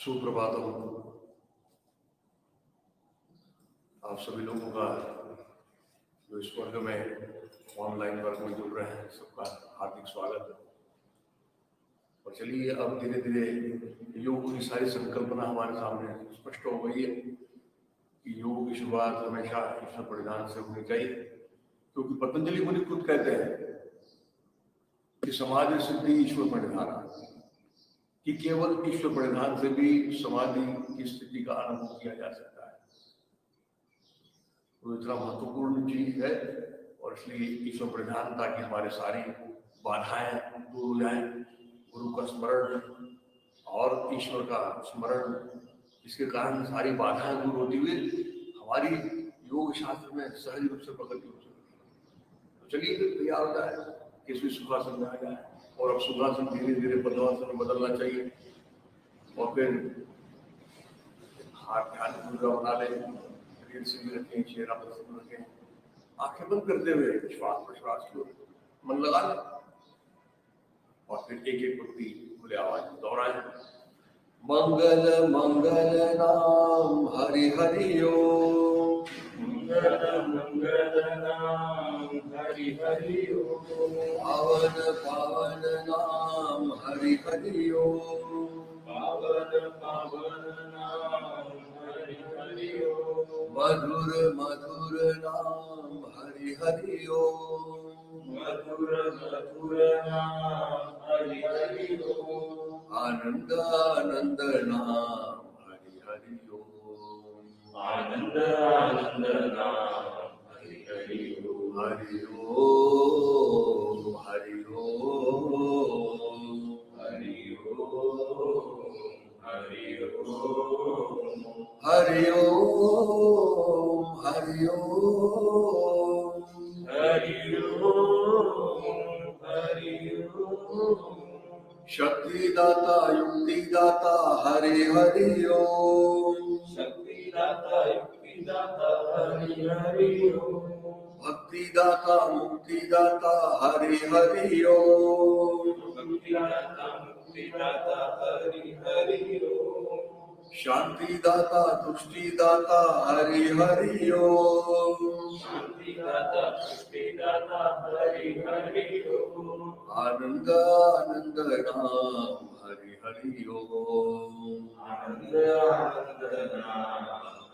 सुप्रभातम। आप सभी लोगों का जो इस वर्ग में ऑनलाइन वर्ग में जुड़ रहे हैं सबका हार्दिक स्वागत है। और चलिए अब धीरे धीरे योग की सारी संकल्पना हमारे सामने स्पष्ट हो गई है कि योग की शुरुआत हमेशा ईश्वर परिधान से होनी चाहिए, क्योंकि पतंजलि मुनि खुद कहते हैं कि समाधि सिद्धि ईश्वर परिधान, कि केवल ईश्वर परिधान से भी समाधि की स्थिति का अनुभव किया जा सकता है। तो इतना महत्वपूर्ण चीज है और इसलिए ईश्वर परिधान ताकि हमारे सारी बाधाएं दूर हो जाए, गुरु का स्मरण और ईश्वर का स्मरण, इसके कारण सारी बाधाएं दूर होती हुई हमारी योग शास्त्र में सहज रूप से प्रगति हो सकती है। तो चलिए तैयार होता है किसी सुखासन में आ जाए, और अब सुखासन धीरे धीरे पद्मासन में बदलना चाहिए। और फिर हाथ ध्यान मुद्रा बना ले, शरीर सीधी रखें, चेहरा प्रसन्न रखें, आंखें बंद करते हुए श्वास प्रश्वास को मन लगा लें और फिर एक एक पंक्ति खुले आवाज में दोहराएं। मंगल मंगल नाम हरि हरि ओम, मंगल मंगल नाम हरि हरि ओम, पावन पावन नाम हरि हरि ओम, पावन पावन नाम हरि हरि ओम, मधुर मधुर नाम हरि हरि ओम, मधुर मधुर नाम हरि हरि ओम, आनंद आनंद नाम हरि हरि ओम, आनंद आनंद नाम हरि हरि ओम, हरि ओम हरि ओम, हरि ओम, हरि ओम, हरि ओम हरि ओम, हरि ओम, हरि ओम, शक्ति दाता युक्ति दाता हरि हरि ओम, शक्ति दाता युक्ति दाता हरि हरि ओम, भक्ति दाता मुक्ति दाता हरि हरि ओम, भक्ति दाता मुक्ति दाता हरि हरि ओम, शांति दाता तुष्टि दाता हरि हरि ओम, शांति दाता पुष्टि दाता हरि हरि ओम, आनंद आनंद नाम हरि हरि ओम, आनंद आनंद नाम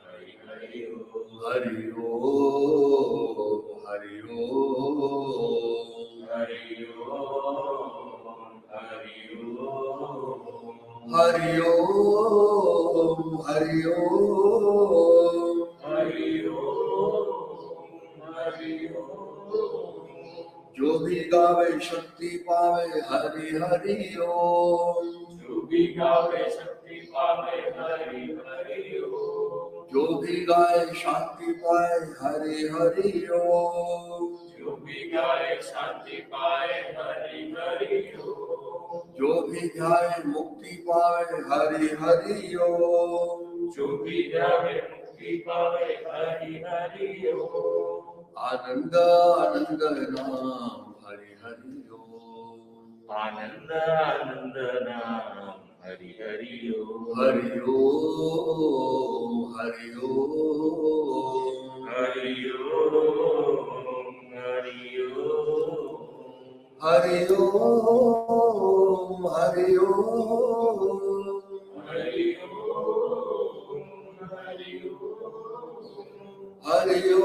हरि हरि ओम, हरि ओम हरि ओम, हरि ओम, हरि ओम, हरि ओम हरि ओम, हरि ओम, हरि ओम, जो भी गावे शक्ति पावे हरि हरि ओम, जो भी गावे शक्ति पावे हरि हरि ओम, जो भी गाए शांति पाए हरि हरि ओम, जो भी गाए शांति पाए हरि हरि ओम, जो भी ध्याए मुक्ति पावे हरि हरि ओम, जो भी गावे मुक्ति पावे हरि हरि ओम, आनंद आनंद नाम हरि हरि ओम, आनंद आनंद नाम हरि हरि ओम, हरि ओम हरि ओम, हरि ओम, हरि ओम, हरि ओम हरि ओम, हरि ओम, हरि ओम, हरि ओम हरि ओम,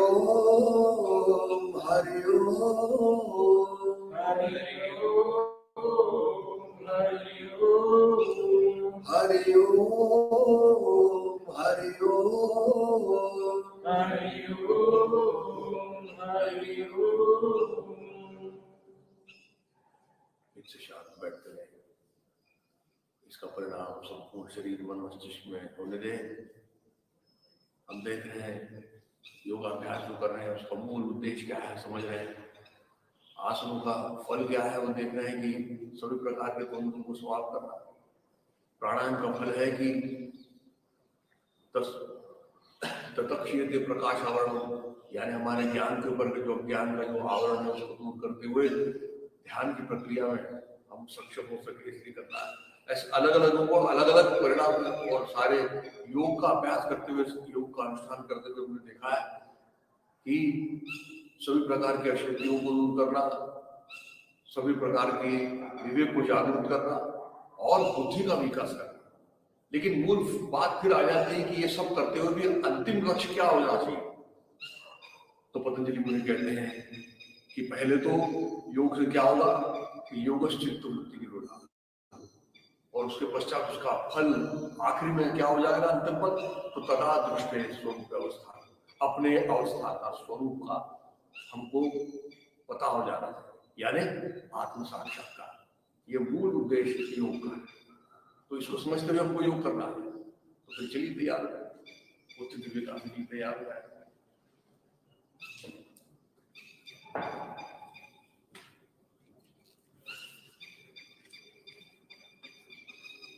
हरि ओम, हरि ओम, हरि ओम हरि ओम, हरि ओम, हरि ओम। इससे शांत बैठते रहे, इसका परिणाम संपूर्ण शरीर मन मस्तिष्क में होने दें। हम देख रहे हैं योगाभ्यास जो कर रहे हैं उसका मूल उद्देश्य क्या है समझ रहे हैं, आसनों का फल क्या है वो देख रहे हैं कि सभी प्रकार के द्वंद्वों को समाप्त करना। प्राणायाम का फल है कि ततक्षीयते प्रकाश आवरण, यानी हमारे ज्ञान के ऊपर जो ज्ञान का जो आवरण है उसको दूर करते हुए ध्यान की प्रक्रिया में हम सक्षम हो सके, इसलिए करना है। ऐसे अलग अलग लोगों को अलग अलग परिणाम मिलते हैं। और सारे योग का अभ्यास करते हुए, योग का अनुष्ठान करते हुए हमने देखा है कि सभी प्रकार की अशक्तियों को दूर करना, सभी प्रकार के विवेक को जागरूक करना और बुद्धि का विकास करना। लेकिन मूल बात फिर आ जाती है कि ये सब करते हुए भी अंतिम लक्ष्य क्या होना चाहिए। तो पतंजलि मुनि कहते हैं कि पहले तो योग से क्या होगा कि योगश्चित्त वृत्ति की होगा, और उसके पश्चात उसका फल आखिरी में क्या हो जाएगा, अंतिम पद तो तथा दृष्टि स्वरूप अवस्था, अपने अवस्था का स्वरूप का हमको पता हो जाना है, यानी आत्म साक्षात्कार। ये मूल उद्देश्य योग का है। तो इसको समझते हुए हमको योग करना है। तो फिर चलिए तैयार हो, तैयार हो जाए।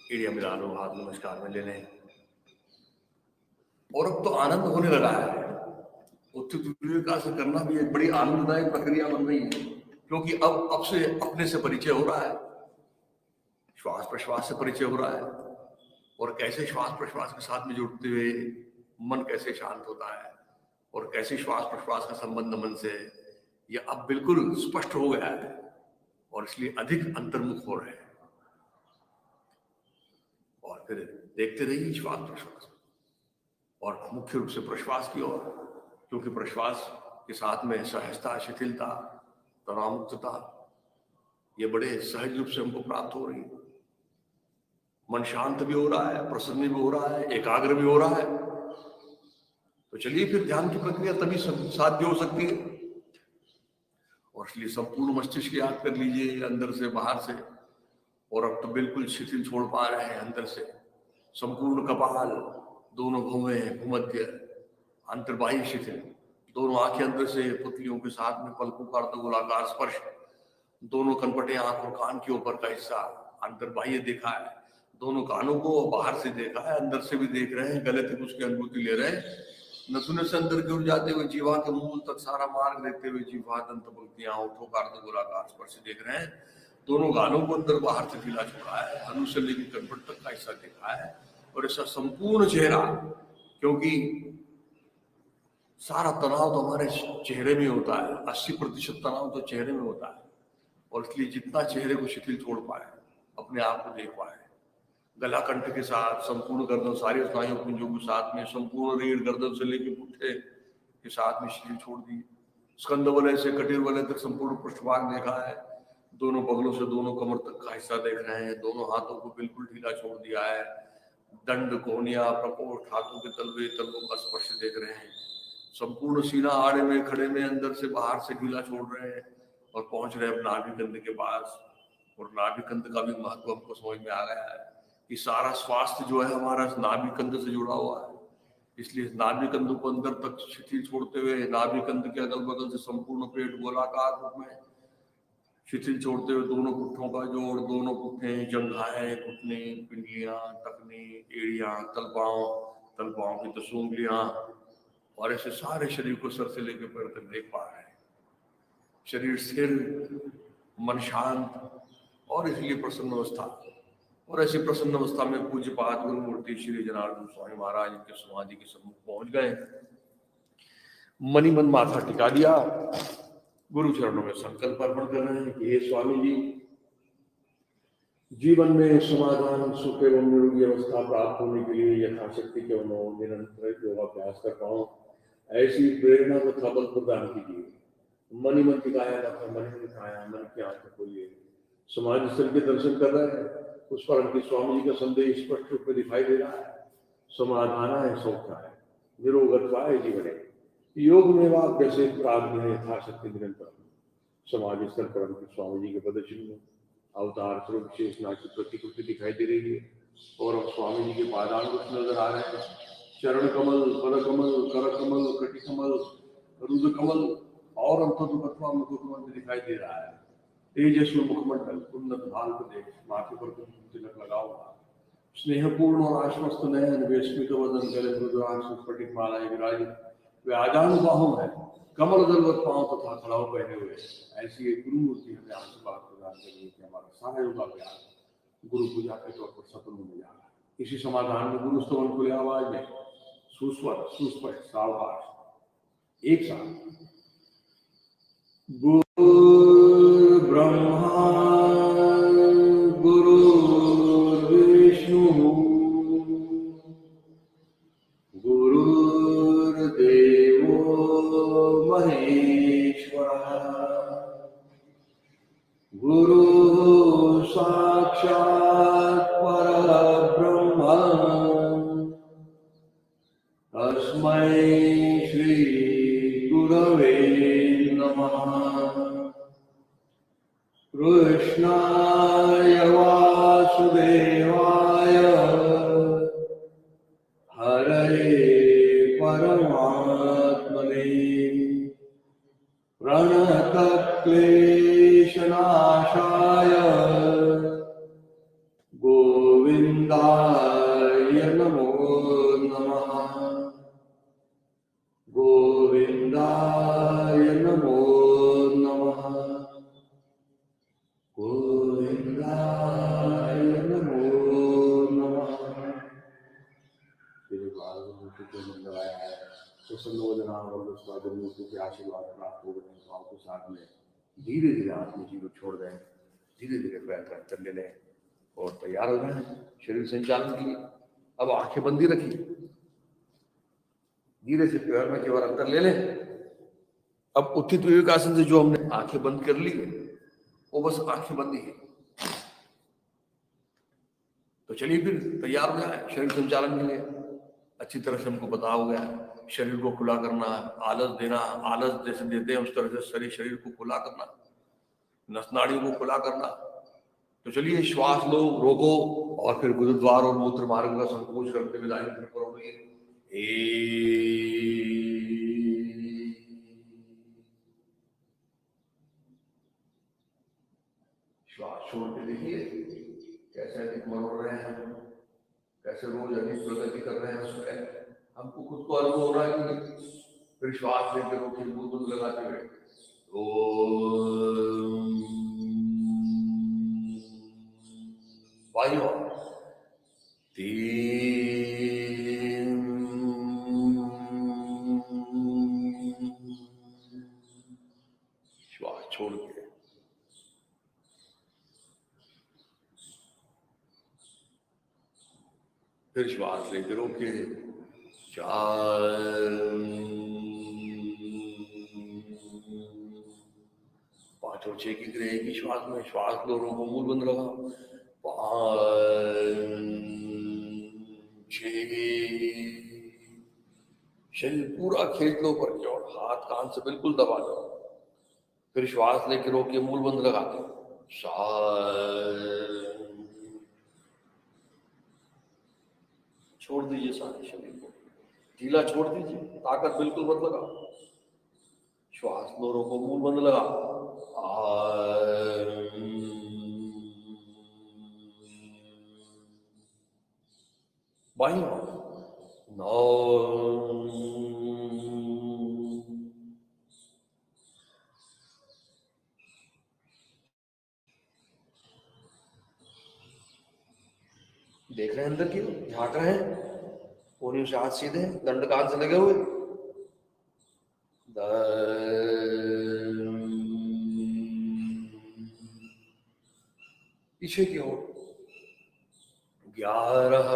एरिया मिला लो, हाथ नमस्कार में ले लें। और अब तो आनंद होने लगा है। उत्थित विवेक से करना भी एक बड़ी आनंददायक प्रक्रिया बन रही है, क्योंकि अब से अपने से परिचय हो रहा है, श्वास प्रश्वास से परिचय हो रहा है, और कैसे श्वास प्रश्वास के साथ में जुड़ते हुए मन कैसे शांत होता है, और कैसे श्वास प्रश्वास का संबंध मन से, यह अब बिल्कुल स्पष्ट हो गया है, और इसलिए अधिक अंतर्मुख हो रहे हैं। और फिर देखते रहिए श्वास प्रश्वास, और मुख्य रूप से प्रश्वास की ओर, क्योंकि प्रश्वास के साथ में सहजता, शिथिलता, तनावमुक्तता ये बड़े सहज रूप से हमको प्राप्त हो रही है। मन शांत भी हो रहा है, प्रसन्न भी हो रहा है, एकाग्र भी हो रहा है। तो चलिए फिर ध्यान की प्रक्रिया तभी साध्य हो सकती है। और इसलिए संपूर्ण मस्तिष्क याद कर लीजिए, अंदर से बाहर से, और अब तो बिल्कुल शिथिल छोड़ पा रहे हैं अंदर से। संपूर्ण कपाल, दोनों भुवें, भूमध्य, अंतर्बाह्य शिथिल, दोनों आंखें अंदर से पुतलियों के साथ में पलकों का अर्धगोलाकार स्पर्श, दोनों कनपटे आंख और कान के ऊपर का हिस्सा अंतर्बाह्य देखा है, दोनों कानों को बाहर से देखा है, अंदर से भी देख रहे हैं, गले तक उसकी अनुभूति ले रहे हैं, नथुने से अंदर की ओर जाते हुए जीवा के मूल तक सारा मार्ग देखते हुए जीवा दंत पंक्तियां, ओठों का अर्धगोलाकार स्पर्श देख रहे हैं, दोनों गालों को अंदर बाहर से ढीला छुड़ा है, हनु से लेकर कनपट तक का हिस्सा देखा है, और ऐसा संपूर्ण चेहरा, क्योंकि सारा तनाव तो हमारे चेहरे में होता है, 80% तनाव तो चेहरे में होता है, और इसलिए जितना चेहरे को शिथिल छोड़ पाए, अपने आप को देख पाए, गला कंठ के साथ संपूर्ण गर्दन, सारे स्नायु पुंजों के साथ में संपूर्ण रीढ़ गर्दन से लेकर पुट्ठे के साथ में शिथिल छोड़ दी, स्कंद वलय से कटिर वलय तक संपूर्ण पृष्ठभाग देखा है, दोनों बगलों से दोनों कमर तक का हिस्सा देख रहे हैं, दोनों हाथों को बिल्कुल ढीला छोड़ दिया है, दंड, कोहनिया, प्रकोष्ठ, हाथों के तलवे, तलवों का स्पर्श देख रहे हैं, संपूर्ण सीना आड़े में, खड़े में, अंदर से बाहर से ढीला छोड़ रहे हैं, और पहुंच रहे हैं नाभि कंध के पास। और नाभि कंध का भी महत्व हमको समझ में आ गया है कि सारा स्वास्थ्य जो है हमारा नाभि कंध से जुड़ा हुआ है। इसलिए नाभि कंध को अंदर तक शिथिल छोड़ते हुए, नाभि कंध के अगल बगल से संपूर्ण पेट गोलाकार रूप में शिथिल छोड़ते हुए, दोनों पुट्ठों का जोड़, दोनों पुट्ठे, जंघाएं, घुटने, पिंडलियां, टखने, एड़ियां, तलपाओं की 10 उंगलियां, और ऐसे सारे शरीर को सर से लेकर पैर तक देख पा रहे हैं। शरीर स्थिर, मन शांत, और इसलिए प्रसन्न अवस्था। और ऐसी प्रसन्न अवस्था में पूज्यपाद गुरु मूर्ति श्री जनार्दन स्वामी महाराज के समाधि के सम्मुख पहुंच गए, मनी मन माथा टिका दिया, गुरु चरणों में संकल्प अर्पण कर रहे हैं कि हे स्वामी जी, जीवन में समाधान, सुख एवं निरोगी अवस्था प्राप्त होने के लिए यथाशक्ति के निरंतर योगाभ्यास कर पाऊं, ऐसी प्रेरणा तथा बल प्रदान कीजिए। मनी मन टिकाया था, मन में दिखाया, मन की आंखें खोलिए, समाधि स्थल के दर्शन कर रहे हैं, उस पर अंकित स्वामी जी का संदेश स्पष्ट रूप में दिखाई दे रहा है। समाधान है, सौख्य है, निरोगत्वाय जीवने, योग में वाप्यसे प्राग्ञ यथाशक्ति निरंतर। समाधि स्थल पर अंकित स्वामी जी के पदचिन्ह में अवतार स्वरूप शेषनाग की प्रतिकृति दिखाई दे रही है, और अब स्वामी जी के पादांकुश नजर आ रहे हैं। चरण कमल, पद कमल, कर कमल, कटि कमल, रुद्र कमल, और अंततुकत्वा मुकुटमल में दिखाई दे रहा है। तेजस्वी मुखमंडल, उन्नत भाल प्रदेश, माथे पर तिलक लगा हुआ, स्नेहपूर्ण और आश्वस्त नयन, वेश्मित वदन, गले रुद्राक्ष स्फटिक मालाएं विराजित, वे आजानुबाहु है, कमल दलवत पांव तथा खड़ाऊ पहने हुए। ऐसी एक गुरु मूर्ति हमें आशीर्वाद प्रदान करिए कि हमारा सारा योगाभ्यास गुरु पूजा के तौर पर सपनों में जाना। इसी समाधान में गुरु स्तवन खुले आवाज में सुस्वर सुस्पष्ट सावकाश एक साथ। गुरु ब्रह्मा गुरु विष्णु गुरुर्देवो महेश्वरः गुरु साक्षात् परब्रह्म तस्मै श्री गुरवे नमः। कृष्णाय वासुदेवाय हरे परमात्मने प्रणतक्लेशनाशाय गोविन्दाय नमो नमः। गोविन्दाय नमो नमः। गोविन्दाय नमो नमः। तेरे बालमूर्ति को मंगलाया है तो संबोधना और स्वादमूर्ति के आशीर्वाद प्राप्त हो गए। तो आपके साथ में धीरे धीरे आत्म जीवन छोड़ दें, धीरे धीरे पैर कर ले लें और तैयार हो जाए शरीर संचालन के लिए। अब आंखें बंदी रखिए, धीरे से पैर में केवल अंतर ले लें। अब उत्थित विवेकासन से जो हमने आंखें बंद कर ली वो बस आंखें बंदी है। तो चलिए फिर तैयार हो जाए शरीर संचालन के लिए। अच्छी तरह से हमको पता हो गया शरीर को खुला करना, आलस देना, आलस जैसे देते हैं उस तरह से शरीर को खुला करना, नस नाड़ियों को खुला करना। तो चलिए श्वास लो, रोको और फिर गुरुद्वार और मूत्र मार्ग का संकोच करते हुए दाहिनी तरफ करोगे। श्वास छोड़ के देखिए कैसे अधिक मनोर रहे हैं, कैसे रोज अधिक प्रगति कर रहे हैं उसमें हमको खुद को अनुभव हो रहा है कि फिर श्वास लेकर रोके बूंद लगाते हुए ओम वायु 3 श्वास छोड़ के फिर श्वास लेकर रोके 4 5 और 6 की क्रिया की श्वास में श्वास लो, रोको, मूल बंद लगाओ 5 6 शरीर पूरा खींच लो ऊपर की ओर, हाथ कान से बिल्कुल दबा दो। फिर श्वास लेकर रोके, मूल बंद लगा दो 7 छोड़ दीजिए सारे शरीर को, ढीला छोड़ दीजिए, ताकत बिल्कुल मत लगाओ। श्वास लो, रोको, मूल बंद लगा 8 बाई 9 देख रहे हैं अंदर की, झांक रहे हैं, कोहनियों से हाथ सीधे, दंड कान से लगे हुए 10 पीछे की ओर 11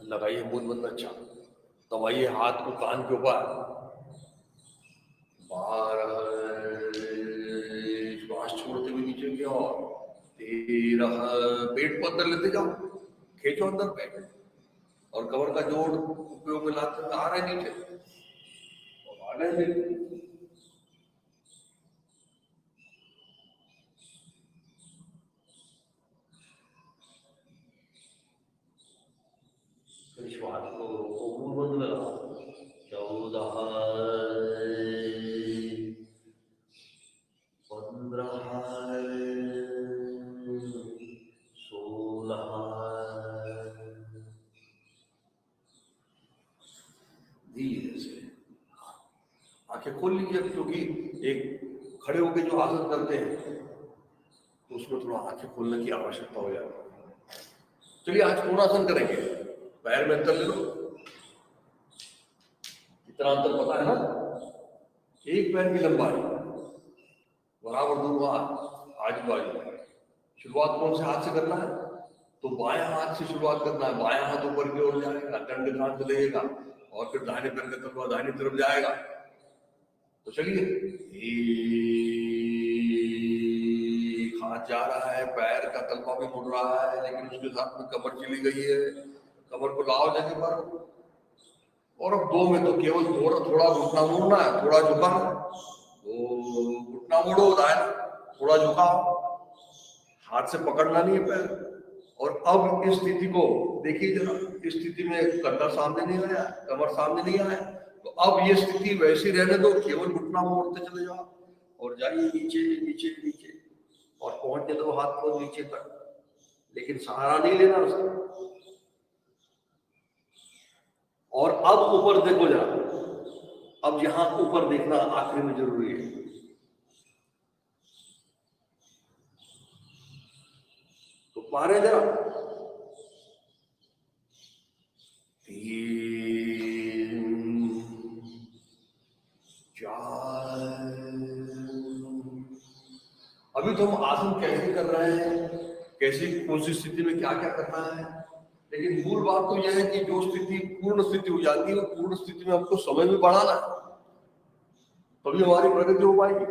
लगाइए मूल बंद अच्छा, दबाइए हाथ को कान के ऊपर 12 श्वास छोड़ते हुए नीचे की ओर 13 पेट को अंदर लेते जाओ, खींचो अंदर पेट और कमर का जोड़ उपयोग में लाते आ रहे नीचे और आने दे। श्वास को रोको, मूल बंद लगाओ 14 15 16 धीरे से आंखें खोल लीजिए क्योंकि एक खड़े होकर जो आसन करते हैं तो उसमें थोड़ा आंखें खोलने की आवश्यकता हो जाती है। चलिए आज कौन आसन करेंगे? पैर में अंतर ले लो, इतना अंतर पता है ना? एक पैर की लंबाई बराबर दोनों हाथ आजू बाजू। शुरुआत कौन से हाथ से करना है? तो बायां हाथ से शुरुआत करना है। बायां हाथ ऊपर की ओर जाएगा, दंड हाथ लगेगा और फिर दाहिने पैर का तलवा दाहिनी तरफ जाएगा। तो चलिए, एक हाथ जा रहा है, पैर का तलवा भी मुड़ रहा है, लेकिन उसके साथ में कमर चली गई है। कमर को लाओ जगह पर। और अब दो में तो केवल थोड़ा घुटना मोड़ना है, थोड़ा झुका, तो घुटना मोड़ो दाहिना, थोड़ा झुकाओ, हाथ से पकड़ना नहीं है पैर। और अब इस स्थिति को देखिए जरा, इस स्थिति में कंधा सामने नहीं आया, कमर सामने नहीं आया, तो अब ये स्थिति वैसी रहने दो, केवल घुटना मोड़ते चले जाओ और जाइए नीचे नीचे नीचे और पहुंचने दो हाथ को नीचे तक, लेकिन सहारा नहीं लेना उसका। और अब ऊपर देखो जरा, अब यहां ऊपर देखना आखिरी में जरूरी है। तो मारे जरा, 3 4। अभी तो हम आसन कैसे कर रहे हैं, कैसी कौन सी स्थिति में क्या क्या करना है, लेकिन मूल बात तो यह है कि जो स्थिति पूर्ण स्थिति हो जाती है, पूर्ण स्थिति में हमको समय भी बढ़ाना है, तभी हमारी प्रगति हो पाएगी।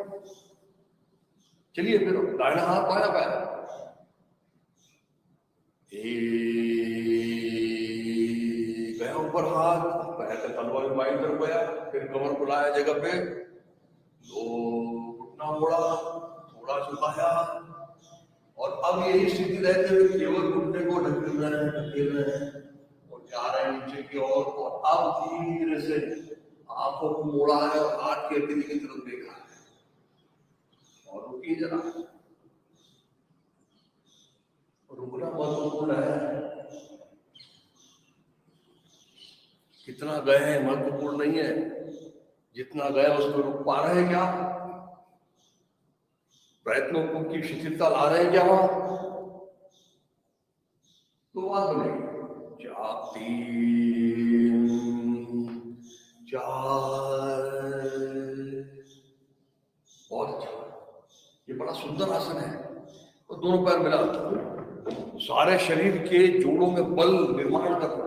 चलिए फिर दाहिना हाथ बायां पैर, गया ऊपर हाथ, पैर का तलवा भी बाईं तरफ गया, फिर कमर को लाया जगह पे, दो घुटना मोड़ा, थोड़ा झुकाया, और अब यही स्थिति रहते हुए केवल घुटने को ढकेल रहे हैं और जा रहे हैं नीचे की ओर। और अब धीरे से आंखों को मोड़ा है और हाथ की हड्डी की तरफ देखा है और रुकिए जरा। रुकना महत्वपूर्ण है, कितना गए हैं महत्वपूर्ण नहीं है, जितना गए उसको रुक पा रहे हैं क्या, प्रयत्नों की शिथिलता ला रहे हैं क्या वहां, तो बात बनेगी। 3 4। बहुत अच्छा, ये बड़ा सुंदर आसन है। तो दोनों पैर मिला, सारे शरीर के जोड़ों में बल निर्माण करना,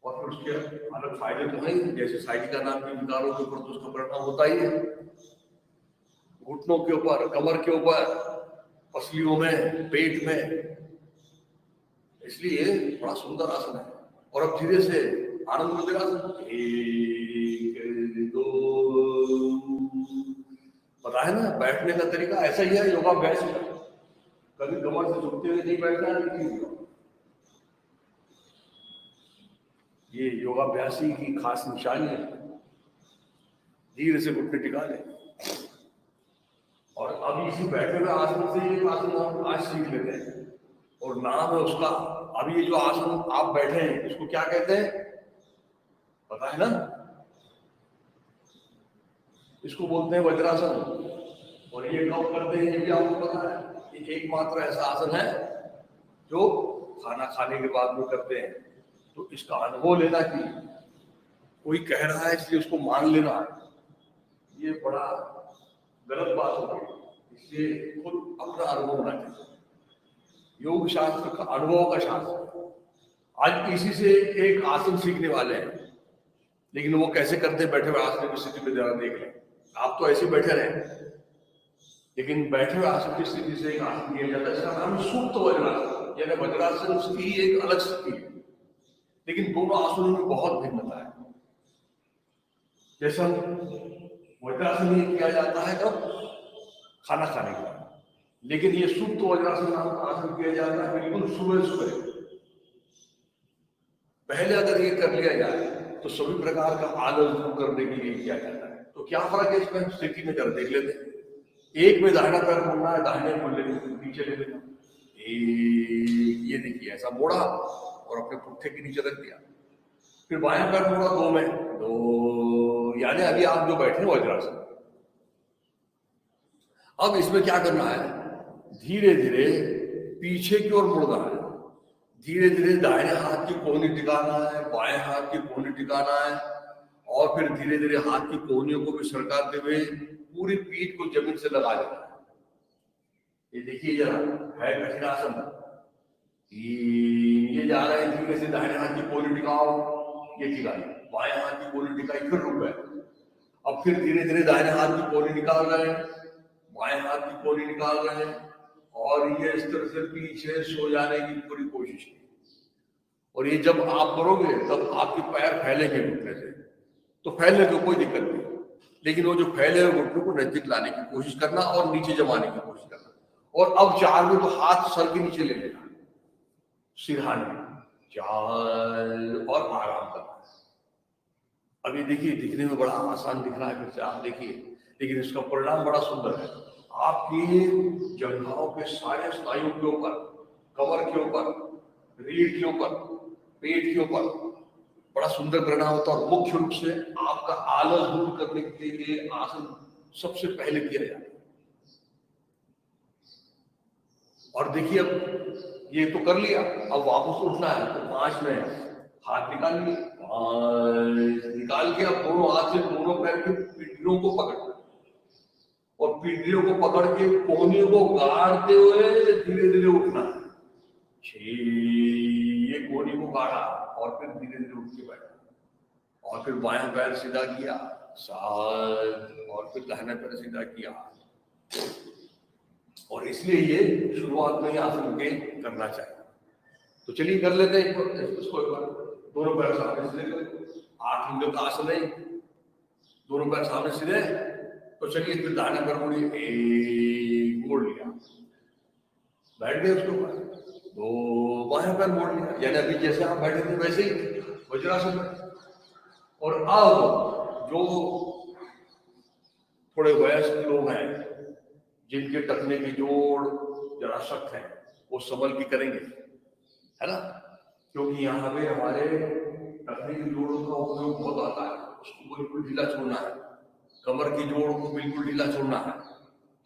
और फिर उसके अलग फायदे तो हैं, जैसे साइटिका नाम के विकारों के ऊपर तो उसका परिणाम होता ही है, घुटनों के ऊपर, कमर के ऊपर, पसलियों में, पेट में, इसलिए बड़ा सुंदर आसन है। और अब धीरे से आनंद मुद्रासन, 1 2। पता है ना, बैठने का तरीका ऐसा ही है योगाभ्यास का, कभी कमर से झुकते हुए नहीं बैठना है। ये योगाभ्यासी की खास निशानी है। धीरे से घुटने टिका ले, और अभी इसी बैठे हुए आसन से एक आसन हम आज सीख लेते हैं, और नाम है उसका, अभी ये जो आसन आप बैठे हैं इसको क्या कहते हैं पता है ना? इसको बोलते हैं वज्रासन। और ये कब करते हैं ये भी आपको पता है, ये एकमात्र ऐसा आसन है जो खाना खाने के बाद में करते हैं। तो इसका अनुभव लेना कि कोई कह रहा है इसलिए उसको मान लेना, ये बड़ा गलत बात होगी। इसलिए खुद अपना अनुभव होना चाहिए। योग शास्त्र का अनुभव का शास्त्र। आज इसी से एक आसन सीखने वाले हैं, लेकिन वो कैसे करते हैं बैठे हुए आसन की स्थिति में जरा देख लें। आप तो ऐसे बैठे रहे, लेकिन बैठे हुए आसन की स्थिति से एक आसन किया जाता है, इसका नाम सुप्त वज्रासन, यानी वज्रासन उसकी एक अलग स्थिति है, लेकिन दोनों आसनों में बहुत भिन्नता है। जैसा वज्रासन ये किया जाता है कब? खाना खाने के बाद, लेकिन ये सुप्त वज्रासन नाम का आसन किया जाता है बिल्कुल सुबह सुबह। पहले अगर ये कर लिया जाए तो सभी प्रकार का आलस दूर करने के लिए किया जाता है। तो क्या फर्क है इसमें? स्थिति में जरा देख लेते हैं। एक में दाहिना पैर मोड़ना है, दाहिने मोड़ नीचे ले लेना, ये देखिए ऐसा मोड़ा और अपने पुट्ठे के नीचे रख दिया। फिर बायां पैर मोड़ा, 2 में 2, यानी अभी आप जो बैठे वज्रासन, अब इसमें क्या करना है, धीरे धीरे पीछे की ओर मुड़ना है, धीरे धीरे दाहिने हाथ की कोहनी टिकाना है, बाएं हाथ की कोहनी टिकाना है, और फिर धीरे धीरे हाथ की कोहनियों को भी सरकाते हुए पूरी पीठ को जमीन से लगा देना है। ये देखिए जरा, है कठिन आसन। ये जा रहा है, धीरे से दाहिने हाथ की कोहनी टिकाओ, ये टिकाई, बाएं हाथ की कोहनी टिकाई, फिर रुक गए। अब फिर धीरे धीरे दाहिने हाथ की कोहनी निकाल रहे हैं, बाएं हाथ की कोहनी निकाल रहे हैं, और ये इस तरह से पीछे सो जाने की पूरी कोशिश की। और ये जब आप करोगे तब आपके पैर फैलेंगे घुटने से, तो फैलने को कोई दिक्कत नहीं, लेकिन वो जो फैले हुए घुटनों को नजदीक लाने की कोशिश करना और नीचे जमाने की कोशिश करना। और अब 4 में तो हाथ सर के नीचे ले लेना, सिरहाने 4, और आराम करना। अब ये देखिए, दिखने में बड़ा आसान दिख रहा है, फिर से आप देखिए, लेकिन इसका परिणाम बड़ा सुंदर है। आपकी जंघाओं के सारे स्नायुओं के ऊपर, कमर के ऊपर, रीढ़ के ऊपर, पेट के ऊपर बड़ा सुंदर परिणाम होता है। और मुख्य रूप से आपका आलस दूर करने के लिए आसन सबसे पहले किया जाता है। और देखिए, अब ये तो कर लिया, अब वापस उठना है, तो 5 में हाथ निकाल लिए, निकाल के अब दोनों हाथ से दोनों पैर की पिंडलियों को पकड़ना, और पिंडलियों को पकड़ के कोहनियों को गाड़ते हुए धीरे धीरे उठना। 6, ये कोहनी को गाड़ा और फिर धीरे धीरे उठ के बैठा, और फिर बायां पैर सीधा किया, 7, और फिर दाहिना पैर सीधा किया। और इसलिए ये शुरुआत में ही आसन के करना चाहिए। तो चलिए कर लेते हैं इसको एक बार। दोनों पैर सामने सीधे, 8 अंगों का आसन है, दोनों पैर सामने सीधे। तो चलिए फिर दाहिने पैर मोड़िए, 1 मोड़ लिया, बैठ गए उसके ऊपर, 2 बाएं पैर मोड़ लिया, यानी अभी जैसे आप बैठे थे वैसे ही वज्रासन में। और अब जो थोड़े वयस्क लोग हैं, जिनके टखने की जोड़ जरा सख्त है, वो संभल के करेंगे, है ना, क्योंकि यहाँ पे हमारे टखने की जोड़ों का उपयोग बहुत आता है, उसको बिल्कुल ढीला छोड़ना है, कमर की जोड़ को बिल्कुल ढीला छोड़ना है।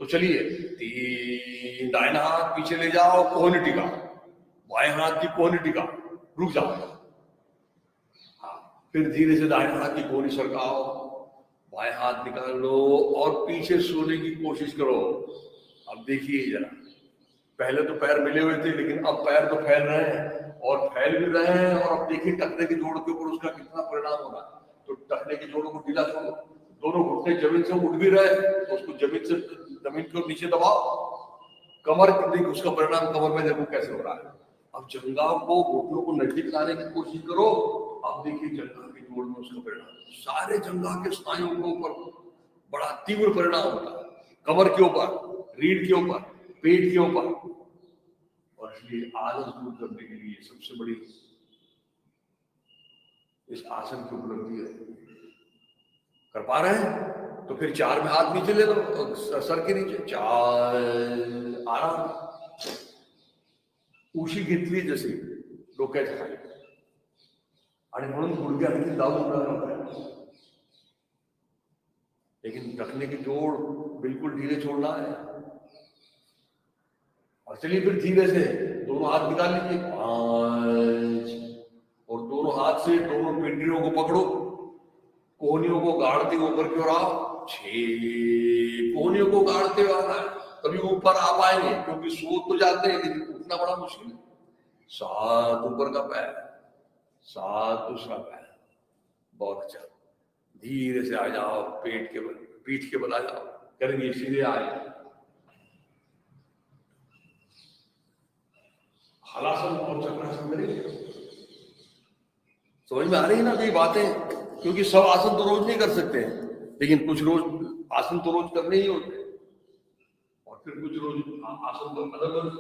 तो चलिए, 3, दाहिना हाथ पीछे ले जाओ, कोहनी टिका, बाएं हाथ की कोहनी टिका, रुक जाओ, फिर धीरे से दाहिने हाथ की कोहनी सरकाओ, बाएं हाथ निकाल लो और पीछे सोने की कोशिश करो। अब देखिए जरा, पहले तो पैर मिले हुए थे, लेकिन अब पैर तो फैल रहे हैं, और फैल भी रहे हैं, और अब देखिए टखने की जोड़ के ऊपर उसका कितना परिणाम हो रहा है। तो टखने की जोड़ों को ढीला छोड़ो, दोनों घुटने जमीन से उठ भी रहे, तो उसको जमीन को नीचे दबाओ, कमर देखो, उसका परिणाम कमर में देखो कैसे हो रहा है। अब जंघाओं को, घुटनों को नजदीक लाने की कोशिश करो। अब देखिए जंघा की जोड़ में उसका परिणाम, सारे जंघा के स्नायुओं के ऊपर बड़ा तीव्र परिणाम होता है, कमर के ऊपर, रीढ़ के ऊपर, पेट के ऊपर। और इसलिए आलस दूर करने के लिए सबसे बड़ी इस आसन की उपलब्धि है। कर पा रहे हैं तो फिर 4 में हाथ नीचे ले लो, सर के नीचे, 4, आराम, उशी घेतली जशी डोक्याच्या खाली, आणि म्हणून गुडघे आणखी दाबून राहणार, लेकिन रखने की जोड़ बिल्कुल ढीले छोड़ना है। और चलिए फिर धीरे से दोनों हाथ निकाल लीजिए, 5, और दोनों हाथ से दोनों पिंडलियों को पकड़ो, कोहनियों को गाड़ते हुए ऊपर की ओर आओ, 6, कोहनियों को गाड़ते हुए आना है, तभी ऊपर आ पाएंगे, क्योंकि सो तो जाते हैं लेकिन उठना बड़ा मुश्किल है। 7 ऊपर का पैर, 7 दूसरा पैर, बहुत अच्छा, धीरे से आ जाओ, पीठ के बल आ जाओ, करेंगे सीधे आए, हलासन और चक्रासन करेंगे। समझ में आ रही है ना ये बातें, क्योंकि सब आसन तो रोज नहीं कर सकते हैं, लेकिन कुछ रोज आसन तो रोज करने ही होते हैं, और फिर कुछ रोज आसन तो अलग अलग।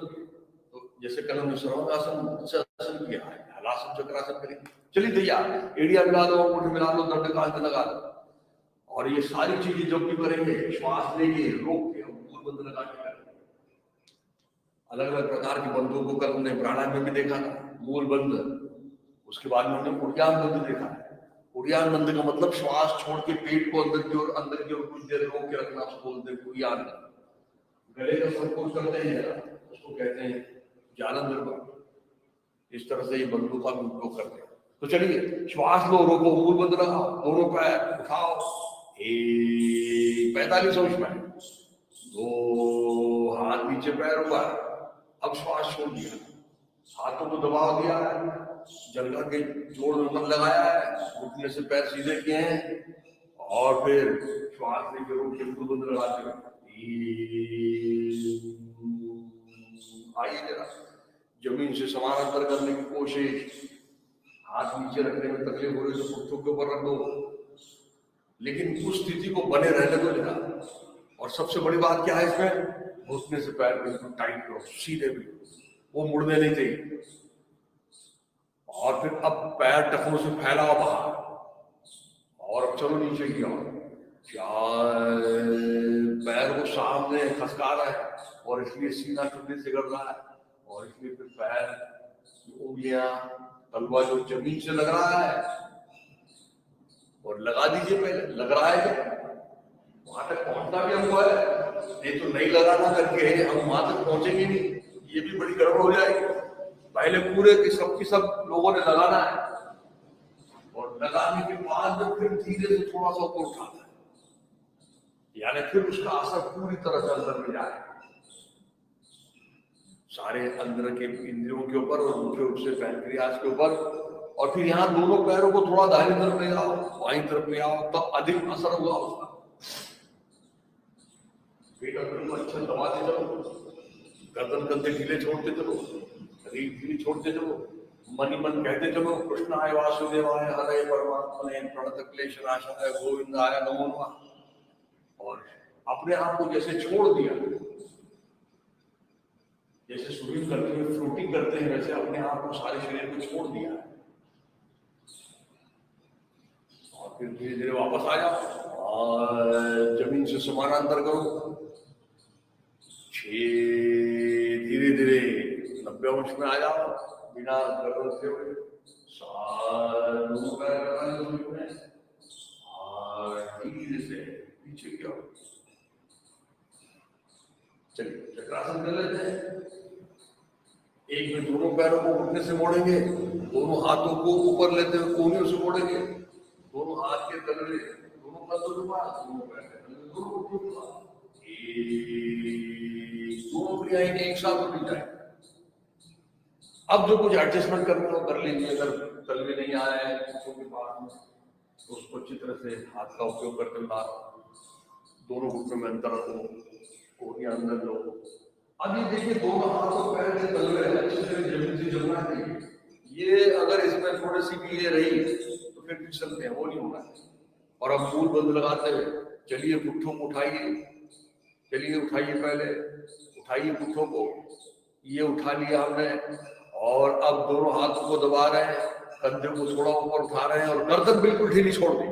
तो जैसे कल हमने सर्वांगासन किया है, हलासन चक्रासन करेंगे। चलिए भैया, एड़िया मिला दो, मुठ मिला दो, दंडकांत लगा दो, और ये सारी चीजें जब भी करेंगे, श्वास लेंगे, रोक के मूल बंद लगा के करेंगे। अलग अलग प्रकार की बंदों को कल हमने प्राणायाम में भी देखा था, मूल बंद, उसके बाद में हमने उड़ियान बंद देखा है। उड़ियान बंद का मतलब श्वास छोड़ के पेट को अंदर की ओर कुछ देर रोक के रखना, उसको बोलते हैं उड़ियान बंद। गले का संकोच करते हैं उसको कहते हैं जालंधर। इस तरह से ये बंदों का भी उपयोग करते हैं। तो चलिए श्वास लो, रोको, मूल बंद लगाओ, दोनों पैर उठाओ, 45 अंश में, 2 हाथ नीचे पैर ऊपर। अब श्वास छोड़ दिया, हाथों को दबाव दिया है, जंघा के जोड़ में मन लगाया है, घुटने से पैर सीधे किए हैं और फिर श्वास लेके रोक के मूल बंद लगाते हुए आइए जरा जमीन से समानांतर करने की कोशिश। हाथ नीचे रखने में तकलीफ हो रही तो पुट्ठों के ऊपर रख दो, लेकिन उस स्थिति को बने रहने दो जरा। और सबसे बड़ी बात क्या है इसमें, घुटने से पैर बिल्कुल टाइट करो, सीधे भी, वो मुड़ने नहीं चाहिए। और फिर अब पैर टखनों से फैलाओ बाहर और अब चलो नीचे की ओर। पैर को सामने खसका रहा है और इसलिए सीना टुकड़े से कर रहा है और इसलिए फिर पैर की उंगलियां, तलवा जो जमीन से लग रहा है और लगा दीजिए। पहले लग रहा है क्या, वहां तक पहुंचना भी हमको है, नहीं तो नहीं लगाना करके हम वहां तक पहुंचेंगे नहीं, ये भी बड़ी गड़बड़ हो जाएगी। पहले पूरे की सब लोगों ने लगाना है और लगाने के बाद जब फिर धीरे से थोड़ा सा ऊपर उठाना है, यानी फिर उसका असर पूरी तरह से अंदर में जाए, सारे अंदर के इंद्रियों के ऊपर और मुख्य रूप से पैंक्रियाज के ऊपर। और फिर यहाँ दोनों पैरों को थोड़ा दाहिनी तरफ ले आओ, बाईं तरफ ले आओ, तब अधिक असर होगा उसका। पेट अच्छा दबाते चलो, गर्दन कंधे ढीले छोड़ते चलो, शरीर ढीली छोड़ते चलो, मन ही मन कहते चलो कृष्णाय वासुदेवाय हरे परमात्मने प्रणत क्लेशनाशाय गोविंदाय नमो नमः। और अपने आप को जैसे छोड़ दिया, जैसे स्विमिंग करते हुए फ्लोटिंग करते हैं, वैसे अपने आप को सारे शरीर को छोड़ दिया है और फिर धीरे धीरे वापस आ जाओ और जमीन से समानांतर करो। धीरे धीरे 90 अंश में आ जाओ बिना गर्दन से हुए, और धीरे से पीछे की ओर। चलिए चक्रासन कर लेते हैं। एक में दोनों पैरों को घुटने से मोड़ेंगे, दोनों हाथों को ऊपर लेते हुए कोहनियों से मोड़ेंगे, दोनों हाथ के तलवे, दोनों कंधों के पास, दोनों पैर के तलवे, दोनों घुटनों के पास। दोनों क्रियाएं एक साथ होनी चाहिए। अब जो कुछ एडजस्टमेंट करना हो कर लीजिए। अगर तलवे नहीं आ रहे हैं घुटनों के पास तो उसको अच्छी तरह से हाथ का उपयोग करते हुए दोनों घुटनों में अंतर रखो, कोहनियां अंदर लो। अब ये देखिए दोनों हाथ और पैर के तलवे अच्छी तरह जमीन से जमना चाहिए। ये अगर इसमें थोड़ी सी भी ये रही तो फिर फिसलते हैं, वो नहीं होना है। और अब मूल बंद लगाते हुए चलिए पुट्ठों को उठाइए, चलिए उठाइए, पहले उठाइए पुट्ठों को, ये उठा लिया हमने। और अब दोनों हाथों को दबा रहे हैं, कंधे को थोड़ा ऊपर उठा रहे हैं और गर्दन बिल्कुल ढीली छोड़ दी,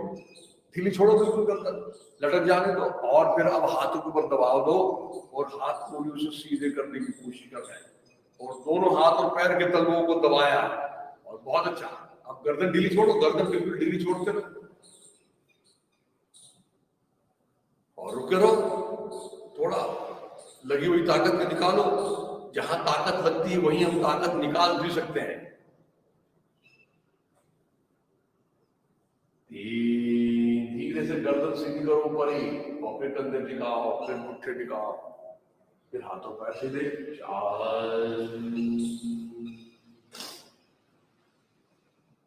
ढीली छोड़ो बिल्कुल, गर्दन लटक जाने दो। और फिर अब हाथों के ऊपर दबाव दो और हाथ को उसे सीधे करने की कोशिश कर रहे हैं और दोनों हाथ और पैर के तलवों को दबाया और बहुत अच्छा। अब गर्दन ढीली छोड़ो, गर्दन बिल्कुल ढीली छोड़ते रहो और रुके रहो। थोड़ा लगी हुई ताकत को निकालो, जहां ताकत लगती है वहीं हम ताकत निकाल भी सकते हैं। धीरे से गर्दन सीधी करो ऊपर ही और फिर कंधे टिकाओ, फिर मुट्ठे टिकाओ, फिर हाथों पैर सीधे।